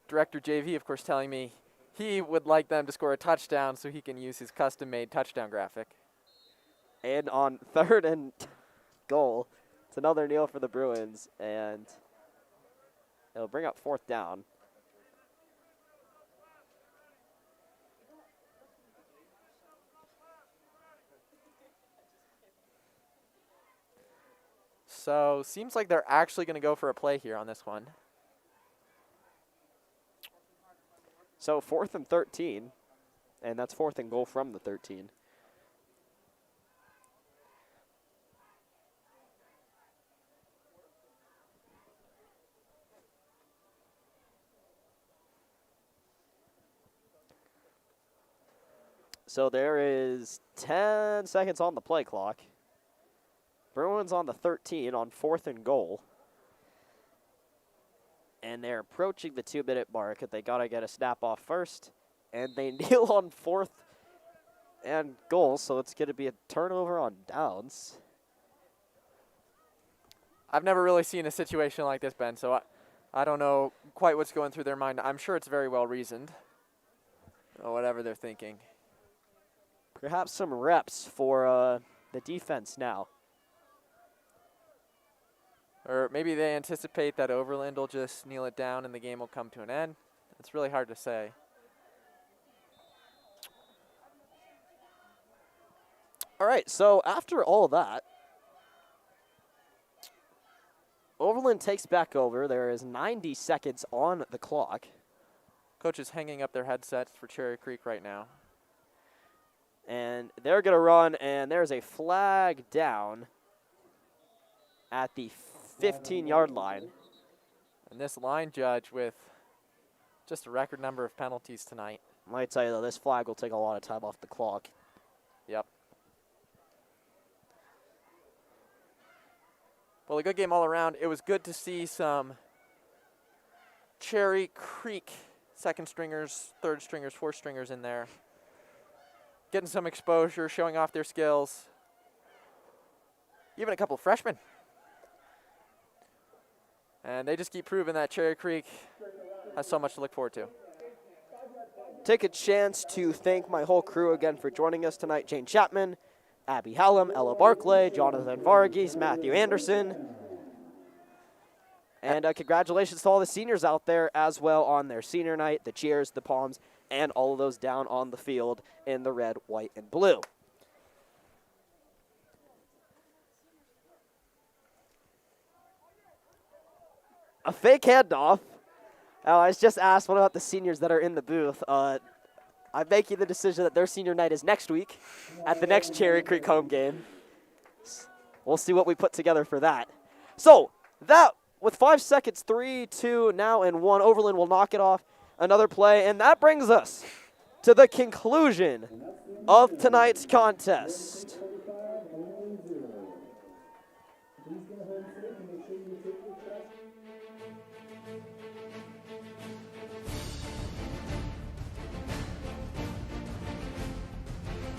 Director JV, of course, telling me he would like them to score a touchdown so he can use his custom-made touchdown graphic. And on third and goal, it's another kneel for the Bruins, and it'll bring up fourth down. So seems like they're actually going to go for a play here on this one. So 4th and 13, and that's 4th and goal from the 13. So there is 10 seconds on the play clock. Bruins on the 13 on 4th and goal. And they're approaching the 2-minute mark. They got to get a snap off first. And they kneel on 4th and goal, so it's going to be a turnover on downs. I've never really seen a situation like this, Ben, so I don't know quite what's going through their mind. I'm sure it's very well reasoned, or whatever they're thinking. Perhaps some reps for the defense now. Or maybe they anticipate that Overland will just kneel it down and the game will come to an end. It's really hard to say. All right, so after all that, Overland takes back over. There is 90 seconds on the clock. Coach is hanging up their headsets for Cherry Creek right now. And they're going to run, and there's a flag down at the 15-yard line. And this line judge with just a record number of penalties tonight. I might tell you, though, this flag will take a lot of time off the clock. Yep. Well, a good game all around. It was good to see some Cherry Creek second stringers, third stringers, fourth stringers in there. Getting some exposure, showing off their skills. Even a couple of freshmen. And they just keep proving that Cherry Creek has so much to look forward to. Take a chance to thank my whole crew again for joining us tonight. Jane Chapman, Abby Hallam, Ella Barclay, Jonathan Varghese, Matthew Anderson. And congratulations to all the seniors out there as well on their senior night, the cheers, the palms, and all of those down on the field in the red, white, and blue. A fake handoff. I was just asked, what about the seniors that are in the booth? I'm making the decision that their senior night is next week at the next Cherry Creek home game. We'll see what we put together for that. So, that, with 5 seconds, 3, 2, now, and 1, Overland will knock it off. Another play, and that brings us to the conclusion of tonight's contest.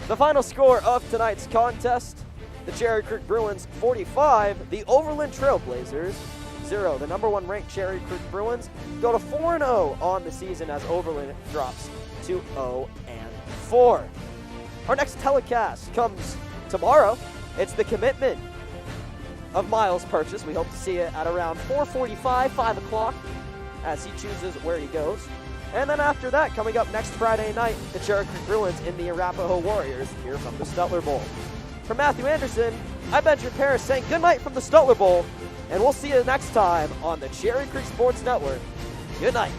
The final score of tonight's contest, the Cherry Creek Bruins 45, the Overland Trailblazers 0. The number 1 ranked Cherry Creek Bruins go to 4-0 on the season as Overland drops to 0-4. Our next telecast comes tomorrow. It's the commitment of Miles Purchase. We hope to see it at around 4:45, 5 o'clock as he chooses where he goes. And then after that, coming up next Friday night, the Cherry Creek Bruins in the Arapahoe Warriors here from the Stuttler Bowl. For Matthew Anderson, I'm Benjamin Paris saying good night from the Stuttler Bowl, and we'll see you next time on the Cherry Creek Sports Network. Good night.